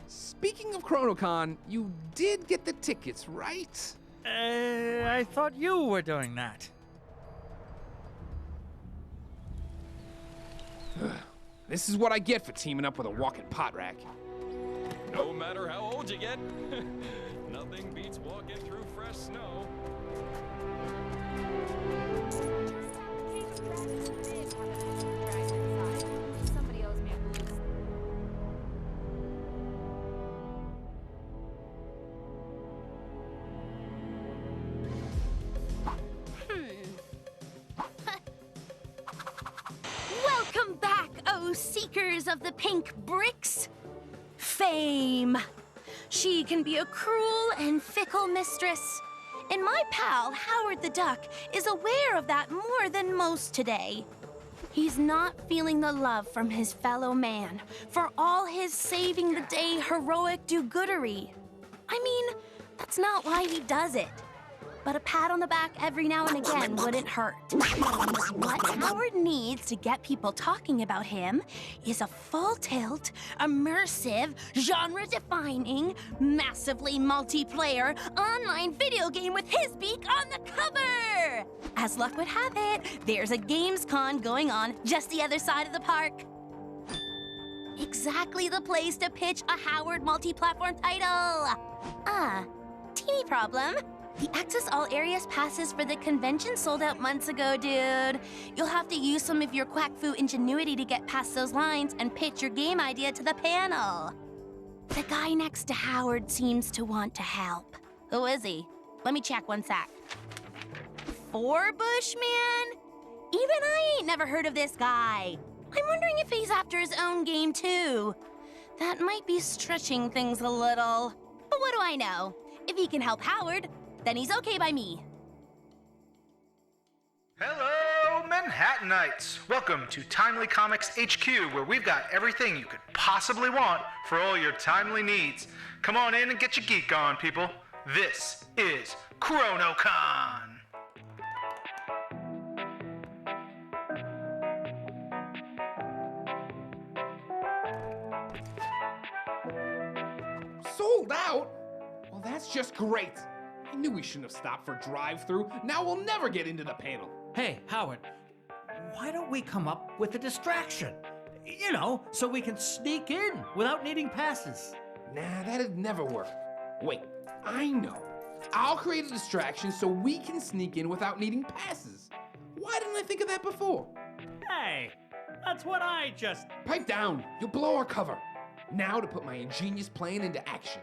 Speaking of ChronoCon, you did get the tickets, right? I thought you were doing that. This is what I get for teaming up with a walking pot rack. No matter how old you get, nothing beats walking through fresh snow. Welcome back, oh seekers of the pink bricks. Fame. She can be a cruel and fickle mistress. And my pal, Howard the Duck, is aware of that more than most today. He's not feeling the love from his fellow man for all his saving the day heroic do-goodery. I mean, that's not why he does it. But a pat on the back every now and again wouldn't hurt. What Howard needs to get people talking about him is a full-tilt, immersive, genre-defining, massively multiplayer online video game with his beak on the cover! As luck would have it, there's a Gamescon going on just the other side of the park. Exactly the place to pitch a Howard multi-platform title. Teeny problem. The Access All Areas passes for the convention sold out months ago, dude. You'll have to use some of your quack fu ingenuity to get past those lines and pitch your game idea to the panel. The guy next to Howard seems to want to help. Who is he? Let me check one sec. Forbush, man? Even I ain't never heard of this guy. I'm wondering if he's after his own game, too. That might be stretching things a little. But what do I know? If he can help Howard, then he's okay by me. Hello, Manhattanites! Welcome to Timely Comics HQ, where we've got everything you could possibly want for all your timely needs. Come on in and get your geek on, people. This is ChronoCon! Sold out? Well, that's just great. I knew we shouldn't have stopped for drive-thru. Now we'll never get into the panel. Hey, Howard, why don't we come up with a distraction? You know, so we can sneak in without needing passes. Nah, that'd never work. Wait, I know. I'll create a distraction so we can sneak in without needing passes. Why didn't I think of that before? Hey, that's what I just... Pipe down, you'll blow our cover. Now to put my ingenious plan into action.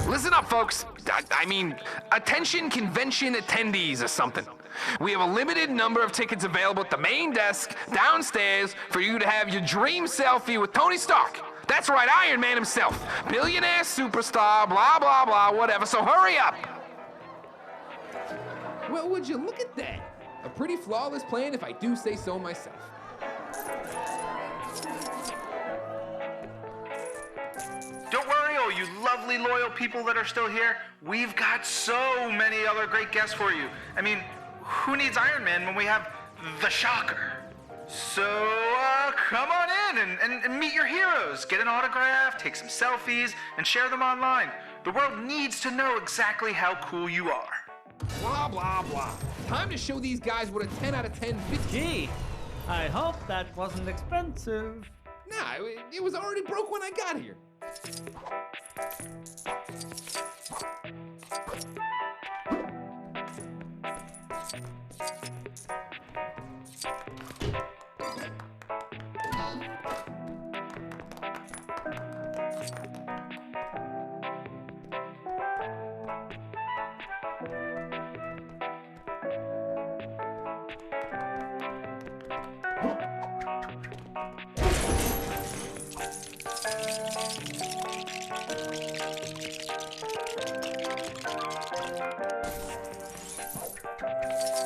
Listen up, folks. I mean, attention convention attendees or something. We have a limited number of tickets available at the main desk downstairs for you to have your dream selfie with Tony Stark. That's right, Iron Man himself. Billionaire superstar, blah, blah, blah, whatever, so hurry up. Well, would you look at that? A pretty flawless plan if I do say so myself. Don't worry, all you lovely, loyal people that are still here. We've got so many other great guests for you. I mean, who needs Iron Man when we have the Shocker? So, come on in and meet your heroes. Get an autograph, take some selfies, and share them online. The world needs to know exactly how cool you are. Blah, blah, blah. Time to show these guys what a 10 out of 10 fits. Gee, I hope that wasn't expensive. Nah, it was already broke when I got here.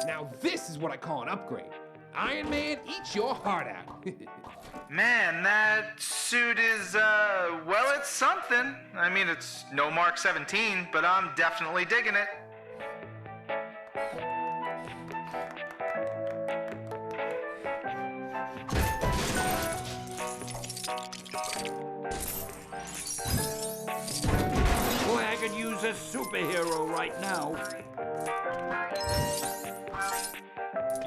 Now this is what I call an upgrade. Iron Man, eat your heart out. Man, that suit is, well, it's something. I mean, it's no Mark 17, but I'm definitely digging it. Boy, I could use a superhero right now.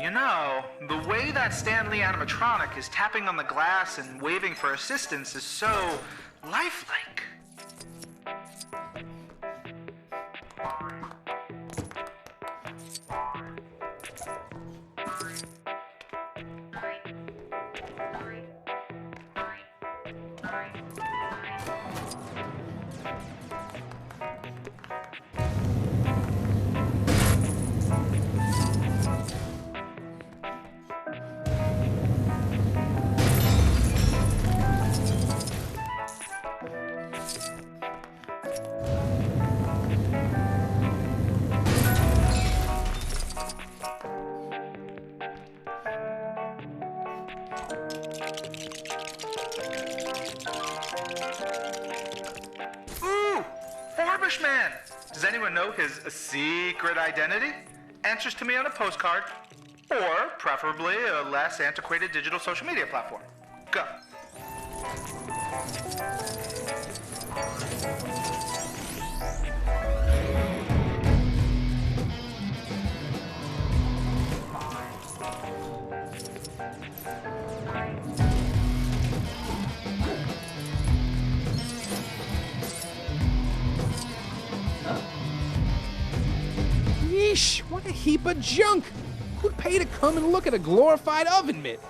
You know, the way that Stanley animatronic is tapping on the glass and waving for assistance is so lifelike. Man, does anyone know his secret identity? Answers to me on a postcard, or preferably a less antiquated digital social media platform. Go. Yeesh, what a heap of junk. Who'd pay to come and look at a glorified oven mitt?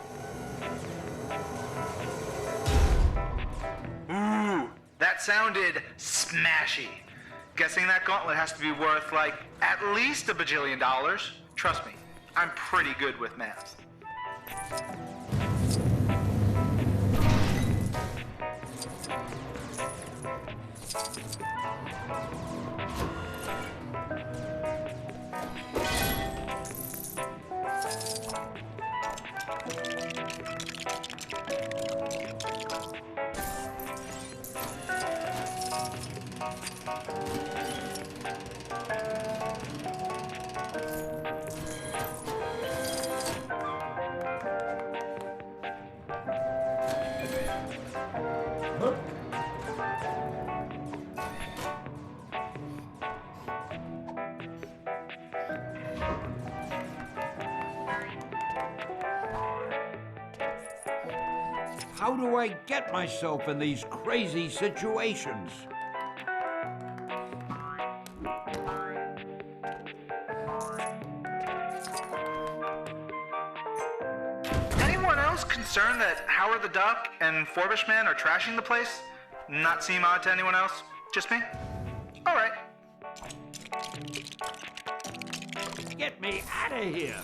Ooh, that sounded smashy. Guessing that gauntlet has to be worth, like, at least $1 bajillion. Trust me, I'm pretty good with math. How do I get myself in these crazy situations? Anyone else concerned that Howard the Duck and Forbishman are trashing the place? Not seem odd to anyone else? Just me? All right. Get me out of here!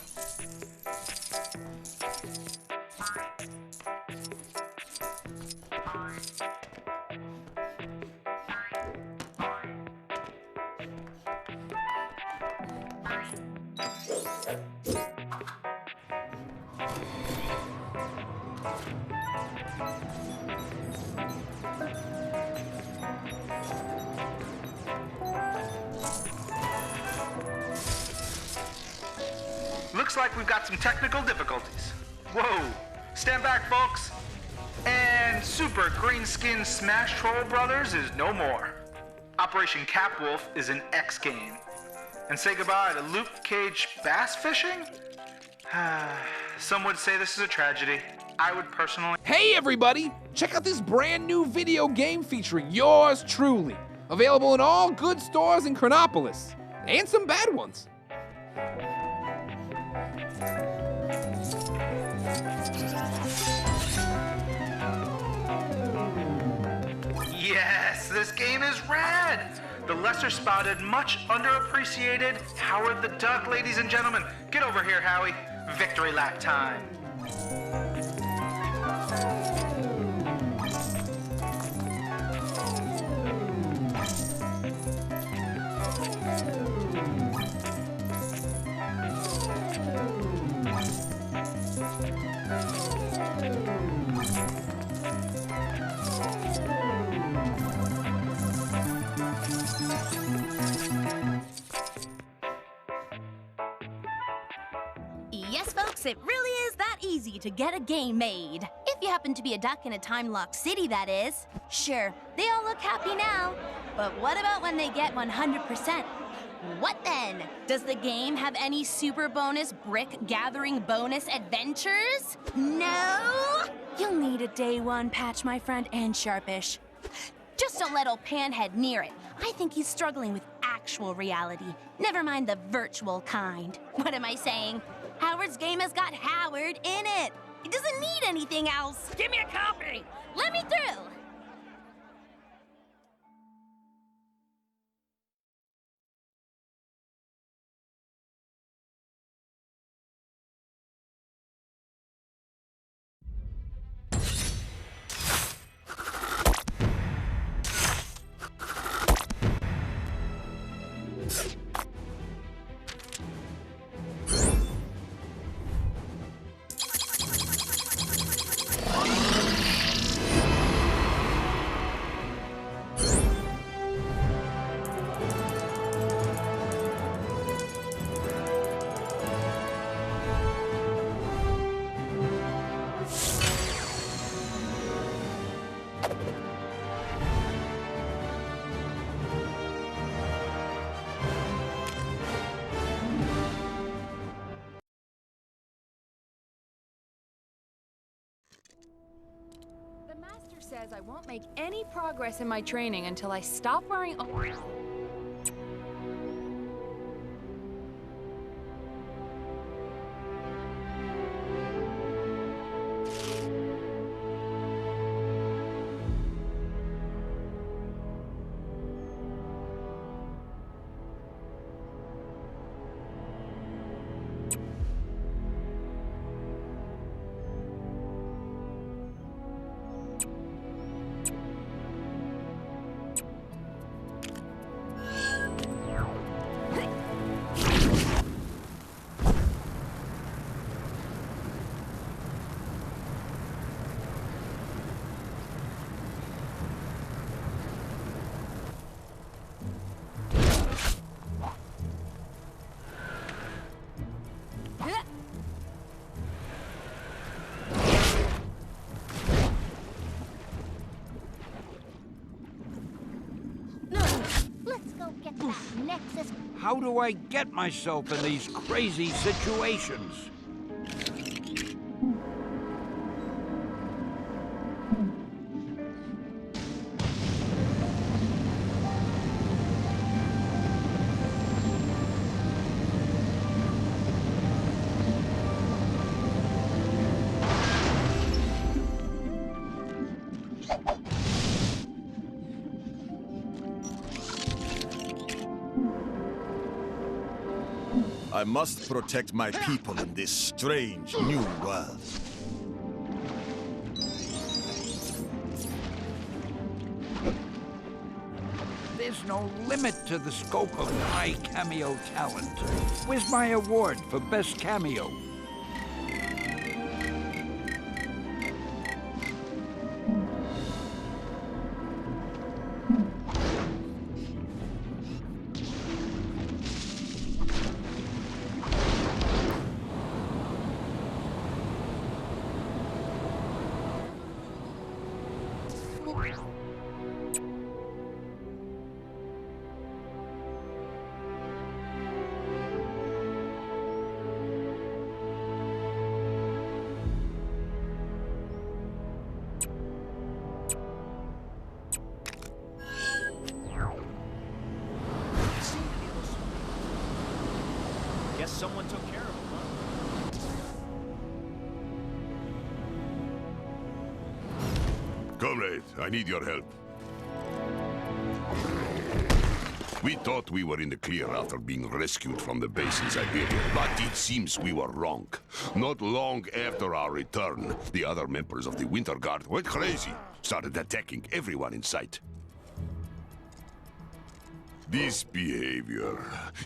Looks like we've got some technical difficulties. Whoa, stand back, folks. And Super Green Skin Smash Troll Brothers is no more. Operation Capwolf is an X game. And say goodbye to Luke Cage bass fishing? Some would say this is a tragedy. I would personally... Hey everybody! Check out this brand new video game featuring yours truly. Available in all good stores in Chronopolis. And some bad ones. Yes, this game is rad! The lesser spotted, much underappreciated Howard the Duck, ladies and gentlemen. Get over here, Howie. Victory lap time. Yes, folks, it really is that easy to get a game made. If you happen to be a duck in a time-locked city, that is. Sure, they all look happy now. But what about when they get 100%? What then? Does the game have any super bonus brick gathering bonus adventures? No? You'll need a day one patch, my friend, and sharpish. Just don't let old Panhead near it. I think he's struggling with actual reality. Never mind the virtual kind. What am I saying? Howard's game has got Howard in it. It doesn't need anything else. Give me a copy. Let me through. The master says I won't make any progress in my training until I stop wearing... Nexus. How do I get myself in these crazy situations? I must protect my people in this strange new world. There's no limit to the scope of my cameo talent. Where's my award for best cameo? Guess someone took care of him, huh? Comrade, I need your help. We thought we were in the clear after being rescued from the base in Siberia, but it seems we were wrong. Not long after our return, the other members of the Winter Guard went crazy, started attacking everyone in sight. This behavior,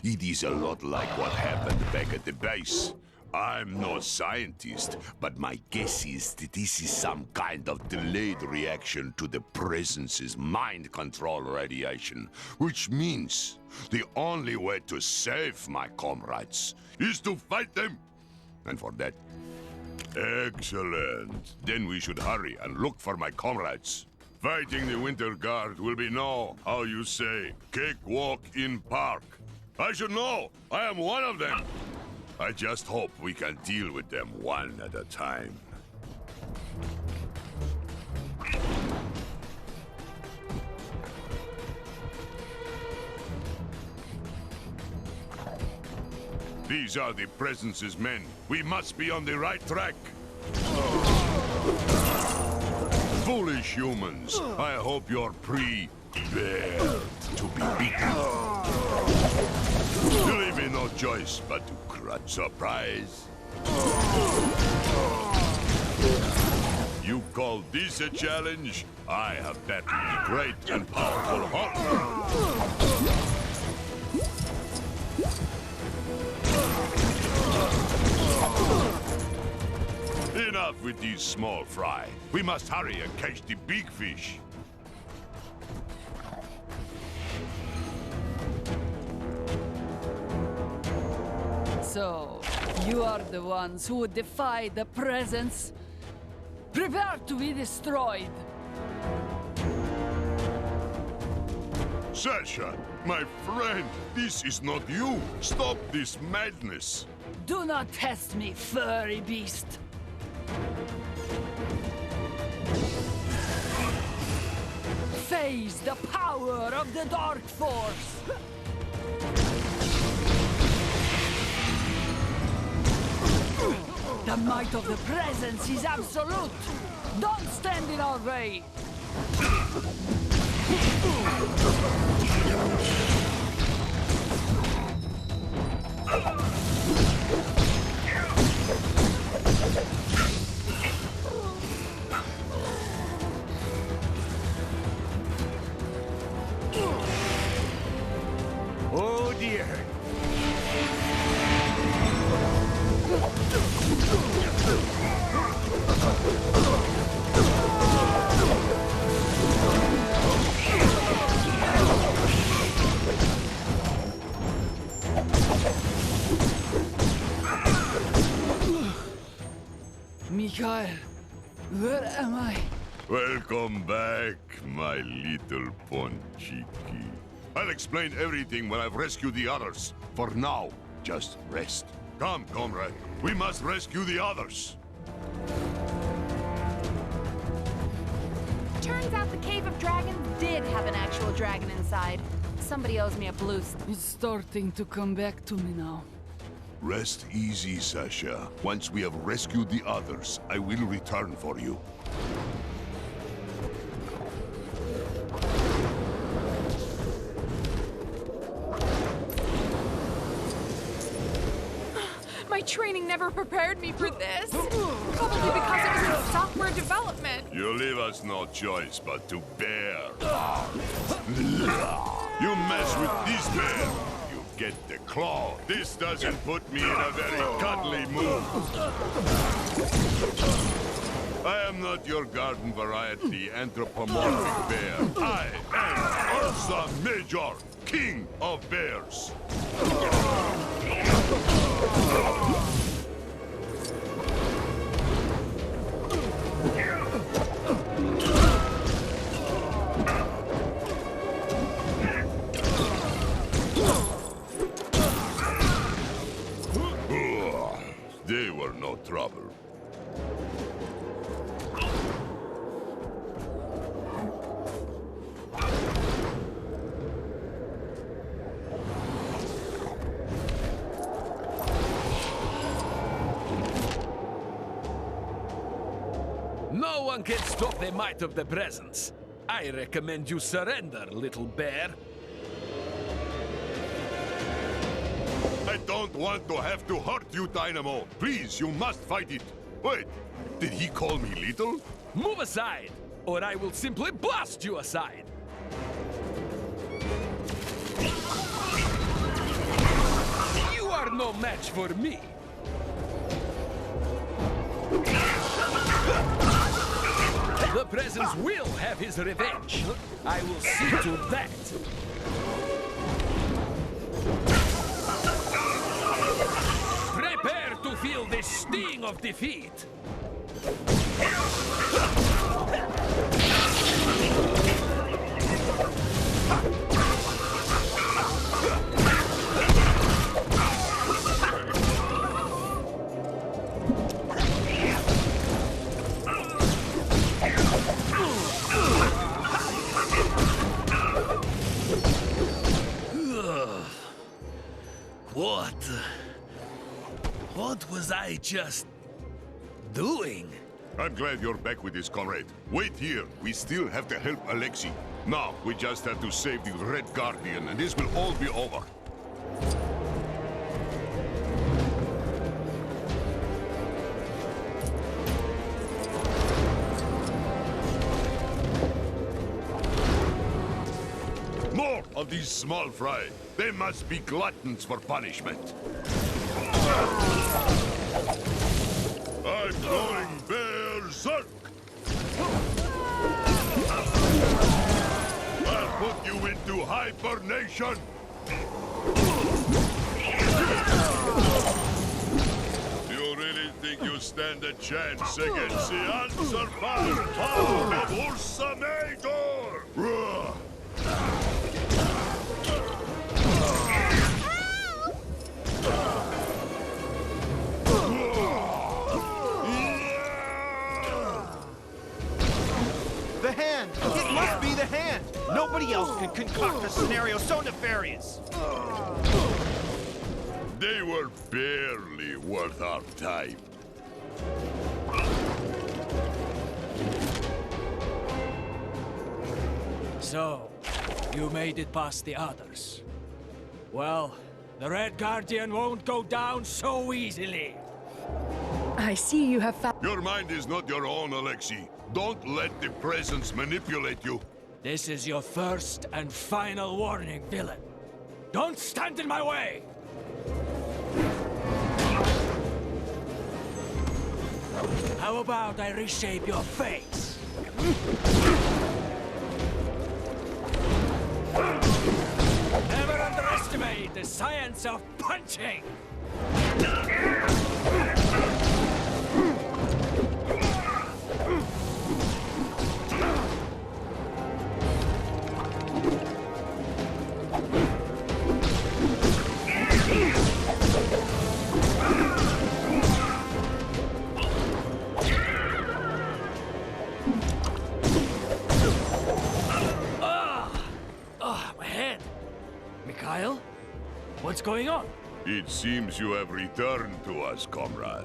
it is a lot like what happened back at the base. I'm no scientist, but my guess is that this is some kind of delayed reaction to the Presence's mind control radiation, which means the only way to save my comrades is to fight them. And for that... Excellent. Then we should hurry and look for my comrades. Fighting the Winter Guard will be no, how you say, cakewalk in park. I should know. I am one of them. I just hope we can deal with them one at a time. These are the Presence's men. We must be on the right track. Foolish humans. I hope you're prepared to be beaten. You leave me no choice but to crush. Surprise. You call this a challenge? I have battled the great and powerful Hulk. Enough with these small fry. We must hurry and catch the big fish. So, you are the ones who would defy the Presence? Prepare to be destroyed! Sasha, my friend, this is not you. Stop this madness. Do not test me, furry beast! Face the power of the Dark Force! The might of the Presence is absolute! Don't stand in our way! Oh dear. Mikhail, where am I? Welcome back, my little Ponchiki. I'll explain everything when I've rescued the others. For now, just rest. Come, comrade. We must rescue the others. Turns out the Cave of Dragons did have an actual dragon inside. Somebody owes me a blue. It's starting to come back to me now. Rest easy, Sasha. Once we have rescued the others, I will return for you. My training never prepared me for this. Probably because it was in software development. You leave us no choice but to bear. You mess with this bear, you get the claw. This doesn't put me in a very cuddly mood. I am not your garden variety anthropomorphic bear. I am Ursa Major, King of Bears. They were no trouble. No one can stop the might of the presence. I recommend you surrender, little bear. I don't want to have to hurt you, Dynamo. Please, you must fight it. Wait, did he call me little? Move aside, or I will simply blast you aside. You are no match for me. The presence will have his revenge. I will see to that. Prepare to feel the sting of defeat. What was I just doing? I'm glad you're back with this, comrade. Wait here. We still have to help Alexei. Now, we just have to save the Red Guardian, and this will all be over. More of these small fry. They must be gluttons for punishment. I'm going berserk! I'll put you into hibernation! You really think you stand a chance against the unsurpassed power of Ursa Major? The hand! It must be the hand! Nobody else can concoct a scenario so nefarious! They were barely worth our time. So, you made it past the others. Well, the Red Guardian won't go down so easily. I see you have found. Your mind is not your own, Alexei. Don't let the presence manipulate you. This is your first and final warning, villain. Don't stand in my way! How about I reshape your face? Never underestimate the science of punching! What's going on? It seems you have returned to us, comrade.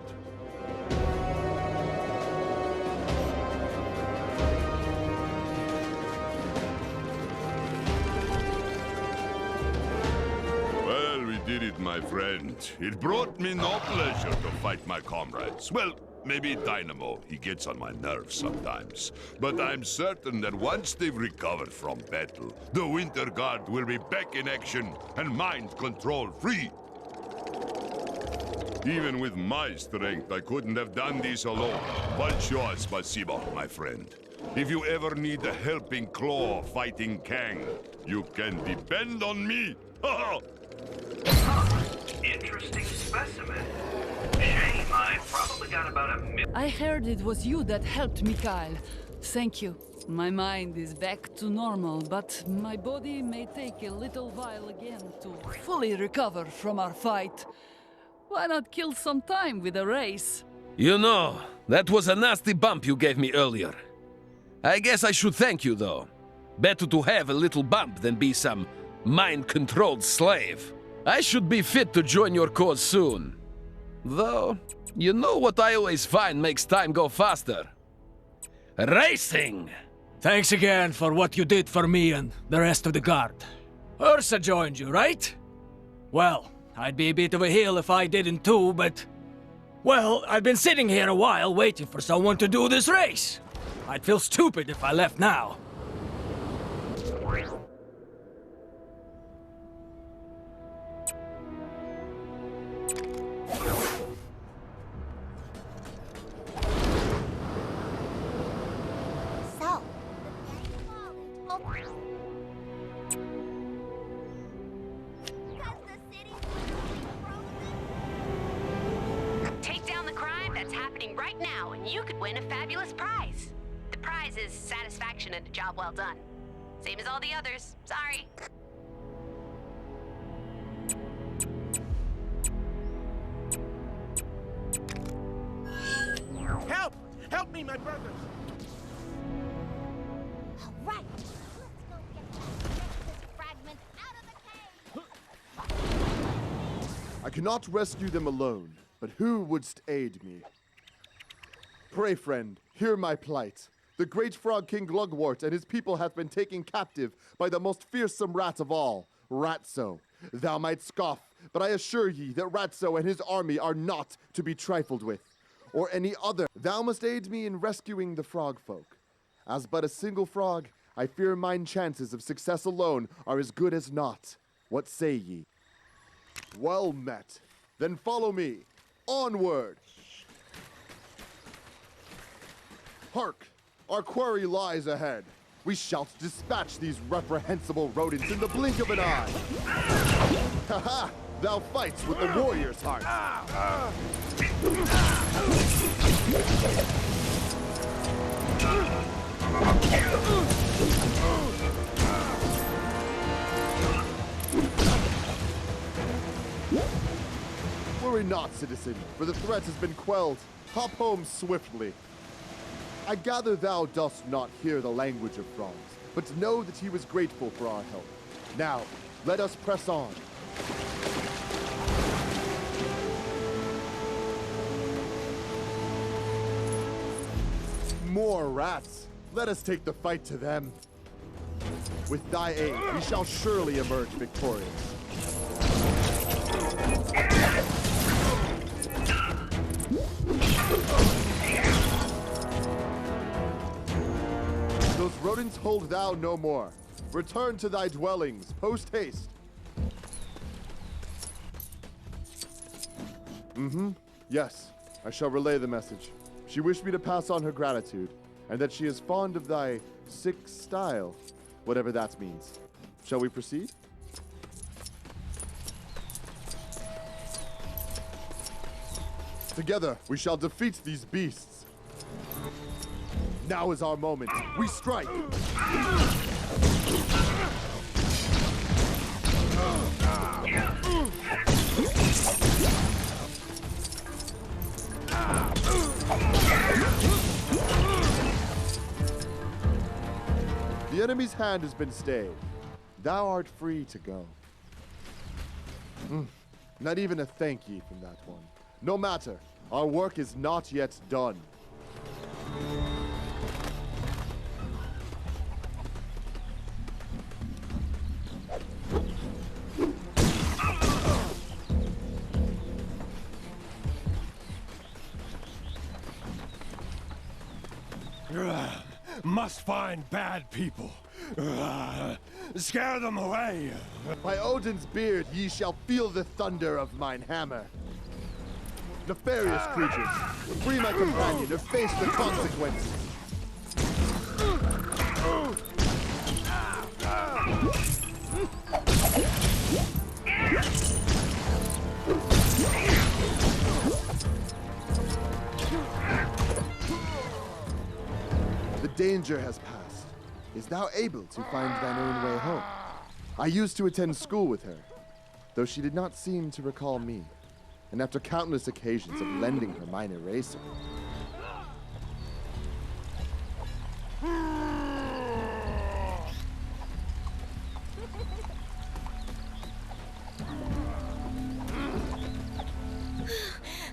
Well, we did it, my friend. It brought me no pleasure to fight my comrades. Well, maybe Dynamo. He gets on my nerves sometimes. But I'm certain that once they've recovered from battle, the Winter Guard will be back in action and mind control free. Even with my strength, I couldn't have done this alone. Большое спасибо, my friend. If you ever need a helping claw fighting Kang, you can depend on me. Interesting specimen. Shame, I probably got about a minute. I heard it was you that helped Mikhail. Thank you. My mind is back to normal, but my body may take a little while again to fully recover from our fight. Why not kill some time with a race? You know, that was a nasty bump you gave me earlier. I guess I should thank you, though. Better to have a little bump than be some mind-controlled slave. I should be fit to join your cause soon. Though, you know what I always find makes time go faster? Racing! Thanks again for what you did for me and the rest of the guard. Ursa joined you, right? Well, I'd be a bit of a heel if I didn't too, but... Well, I've been sitting here a while waiting for someone to do this race. I'd feel stupid if I left now. Take down the crime that's happening right now, and you could win a fabulous prize. The prize is satisfaction and a job well done. Same as all the others. Sorry. Help! Help me, my brothers! All right, let's go get this fragment out of the cave. I cannot rescue them alone, but who wouldst aid me? Pray, friend, hear my plight. The great frog king Glugwort and his people hath been taken captive by the most fearsome rat of all, Ratso. Thou might scoff, but I assure ye that Ratso and his army are not to be trifled with, or any other. Thou must aid me in rescuing the frog folk. As but a single frog, I fear mine chances of success alone are as good as naught. What say ye? Well met. Then follow me. Onward! Hark! Our quarry lies ahead. We shall dispatch these reprehensible rodents in the blink of an eye. Ha-ha! Thou fights with the warrior's heart. Worry not, citizen, for the threat has been quelled. Hop home swiftly. I gather thou dost not hear the language of frogs, but know that he was grateful for our help. Now, let us press on. More rats! Let us take the fight to them. With thy aid, we shall surely emerge victorious. Those rodents hold thou no more. Return to thy dwellings, post-haste. Yes, I shall relay the message. She wished me to pass on her gratitude, and that she is fond of thy sick style, whatever that means. Shall we proceed? Together, we shall defeat these beasts. Now is our moment. We strike! The enemy's hand has been stayed. Thou art free to go. Not even a thank ye from that one. No matter, our work is not yet done. Must find bad people. Scare them away. By Odin's beard, ye shall feel the thunder of mine hammer. Nefarious creatures, free my companion or face the consequences. The danger has passed. Is thou able to find thine own way home? I used to attend school with her, though she did not seem to recall me. And after countless occasions of lending her mine eraser.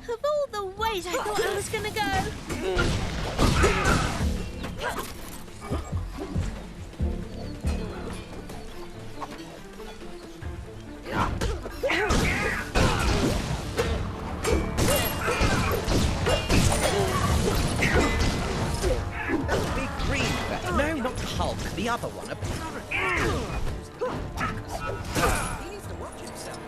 Of all the ways I thought I was gonna go. Big green guy. No, not Hulk. The other one. He needs to watch himself.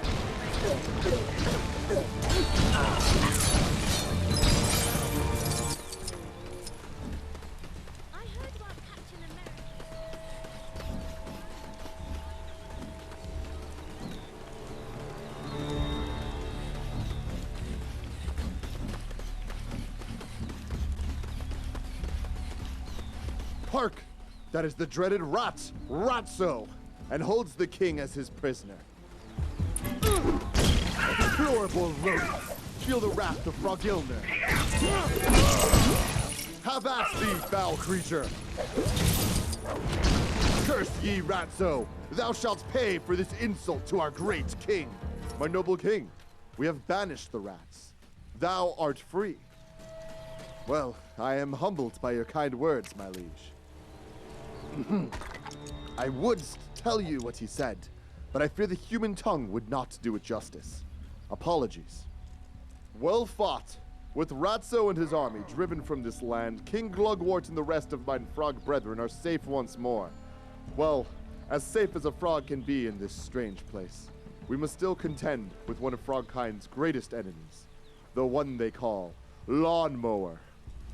Hark! That is the dreaded Rat, Ratso, and holds the king as his prisoner. Deplorable rodent! Feel the wrath of Frogilner. Have at thee, foul creature! Curse ye, Ratso! Thou shalt pay for this insult to our great king. My noble king, we have banished the rats. Thou art free. Well, I am humbled by your kind words, my liege. I would tell you what he said, but I fear the human tongue would not do it justice. Apologies. Well fought. With Ratso and his army driven from this land, King Glugwort and the rest of mine frog brethren are safe once more. Well, as safe as a frog can be in this strange place. We must still contend with one of Frogkind's greatest enemies, the one they call Lawnmower.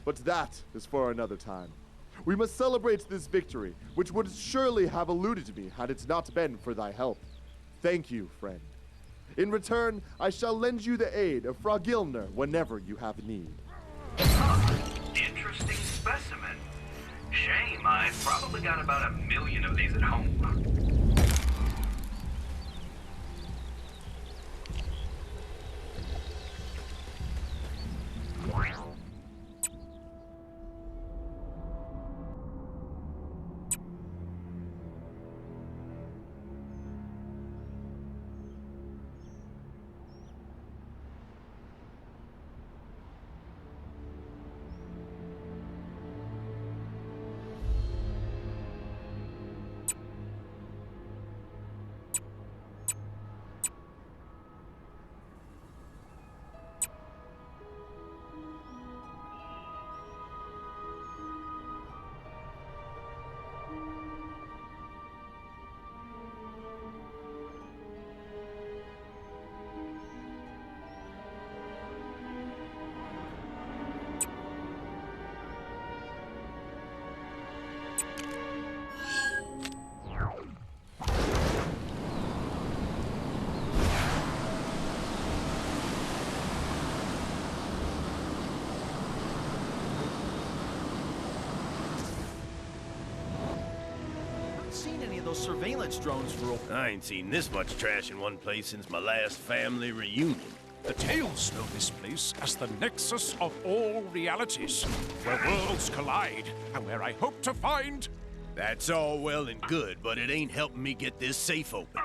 But that is for another time. We must celebrate this victory, which would surely have eluded me had it not been for thy help. Thank you, friend. In return, I shall lend you the aid of Frogilner whenever you have need. Interesting specimen. Shame, I've probably got about 1 million of these at home. Seen any of those surveillance drones for I ain't seen this much trash in one place since my last family reunion. The Tales know this place as the nexus of all realities, where worlds collide, and where I hope to find... That's all well and good, but it ain't helping me get this safe open.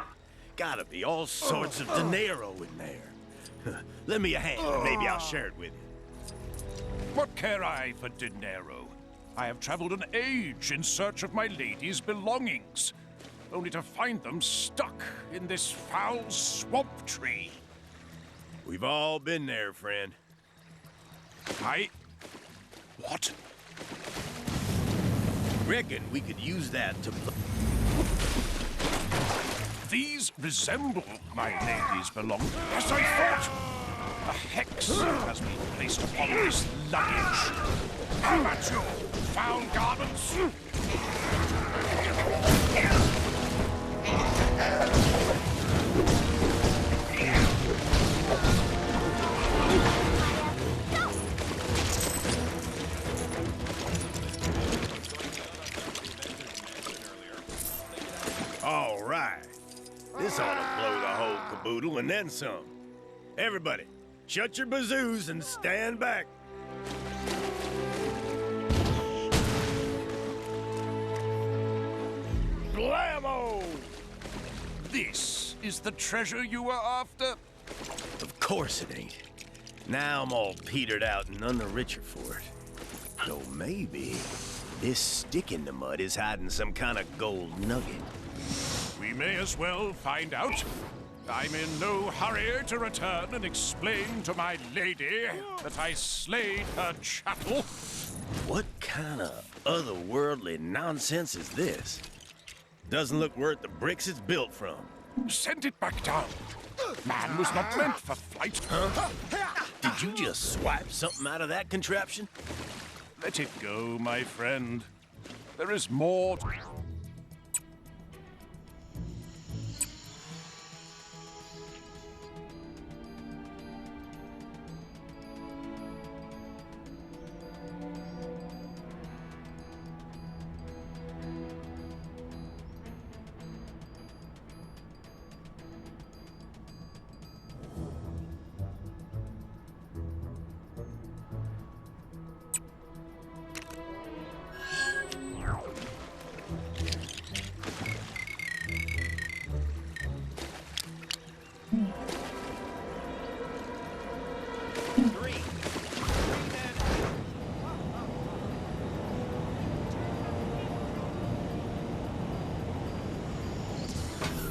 gotta be all sorts of dinero in there. Lend me a hand, and maybe I'll share it with you. What care I for dinero? I have traveled an age in search of my lady's belongings, only to find them stuck in this foul swamp tree. We've all been there, friend. What? Reckon we could use that to... These resemble my lady's belongings, as I thought. A hex has been placed upon this luggage. How about you, foul garments? All right. This ought to blow the whole caboodle and then some. Everybody, shut your bazoos and stand back. Blammo! This is the treasure you were after? Of course it ain't. Now I'm all petered out and none the richer for it. So maybe this stick in the mud is hiding some kind of gold nugget. We may as well find out. I'm in no hurry to return and explain to my lady that I slayed her chattel. What kind of otherworldly nonsense is this? Doesn't look worth the bricks it's built from. Send it back down. Man was not meant for flight. Huh? Did you just swipe something out of that contraption? Let it go, my friend. There is more.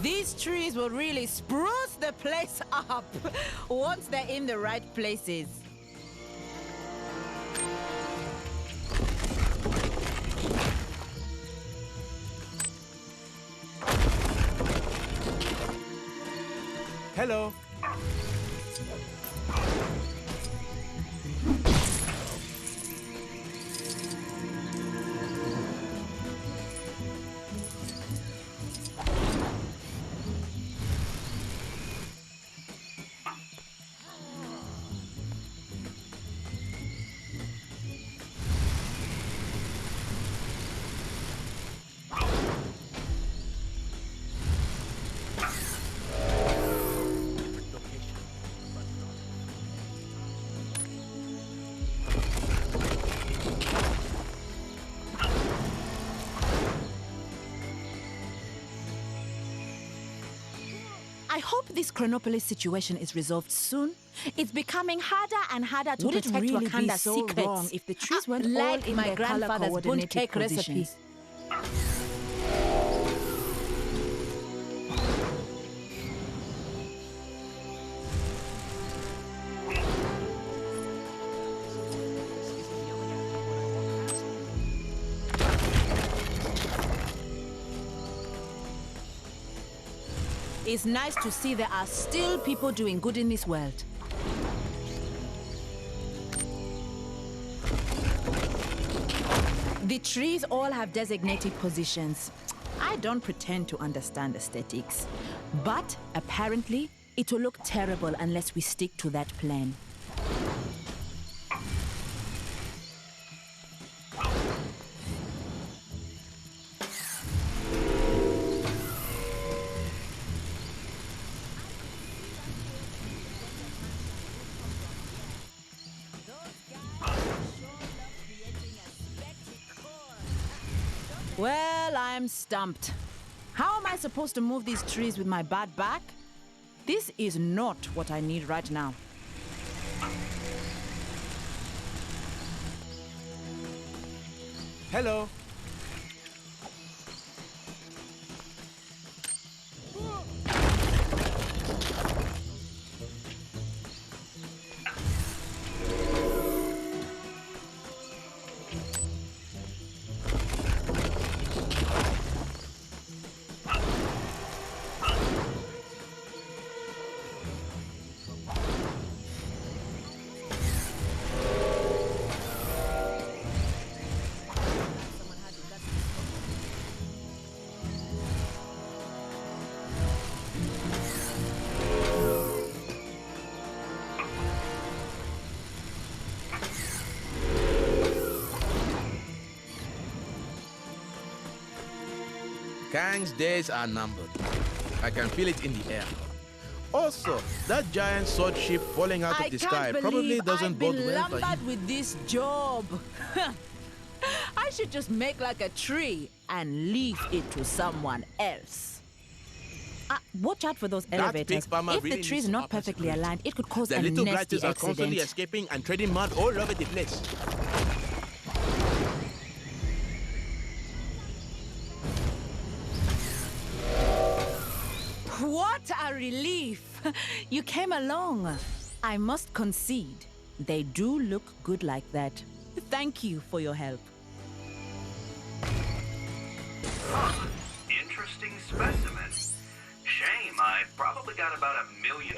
These trees will really spruce the place up once they're in the right places. Hello. I hope this Chronopolis situation is resolved soon. It's becoming harder and harder to protect really Wakanda's so secrets. wrong if the trees weren't like all in my their grandfather's color-coordinated bunt cake recipe. positions. It's nice to see there are still people doing good in this world. The trees all have designated positions. I don't pretend to understand aesthetics, but apparently it will look terrible unless we stick to that plan. Well, I'm stumped. How am I supposed to move these trees with my bad back? This is not what I need right now. Hello. Kang's days are numbered. I can feel it in the air. Also, that giant sword ship falling out of the sky probably doesn't bode well for lumbered him. with this job. I should just make like a tree and leave it to someone else. Watch out for those elevators. Pig farmer If really the tree needs is to not up his perfectly security. aligned, it could cause The a little nasty blighties are constantly accident. escaping and trading mud all over the place. What a relief! You came along. I must concede, they do look good like that. Thank you for your help. Interesting specimen. Shame, I've probably got about 1 million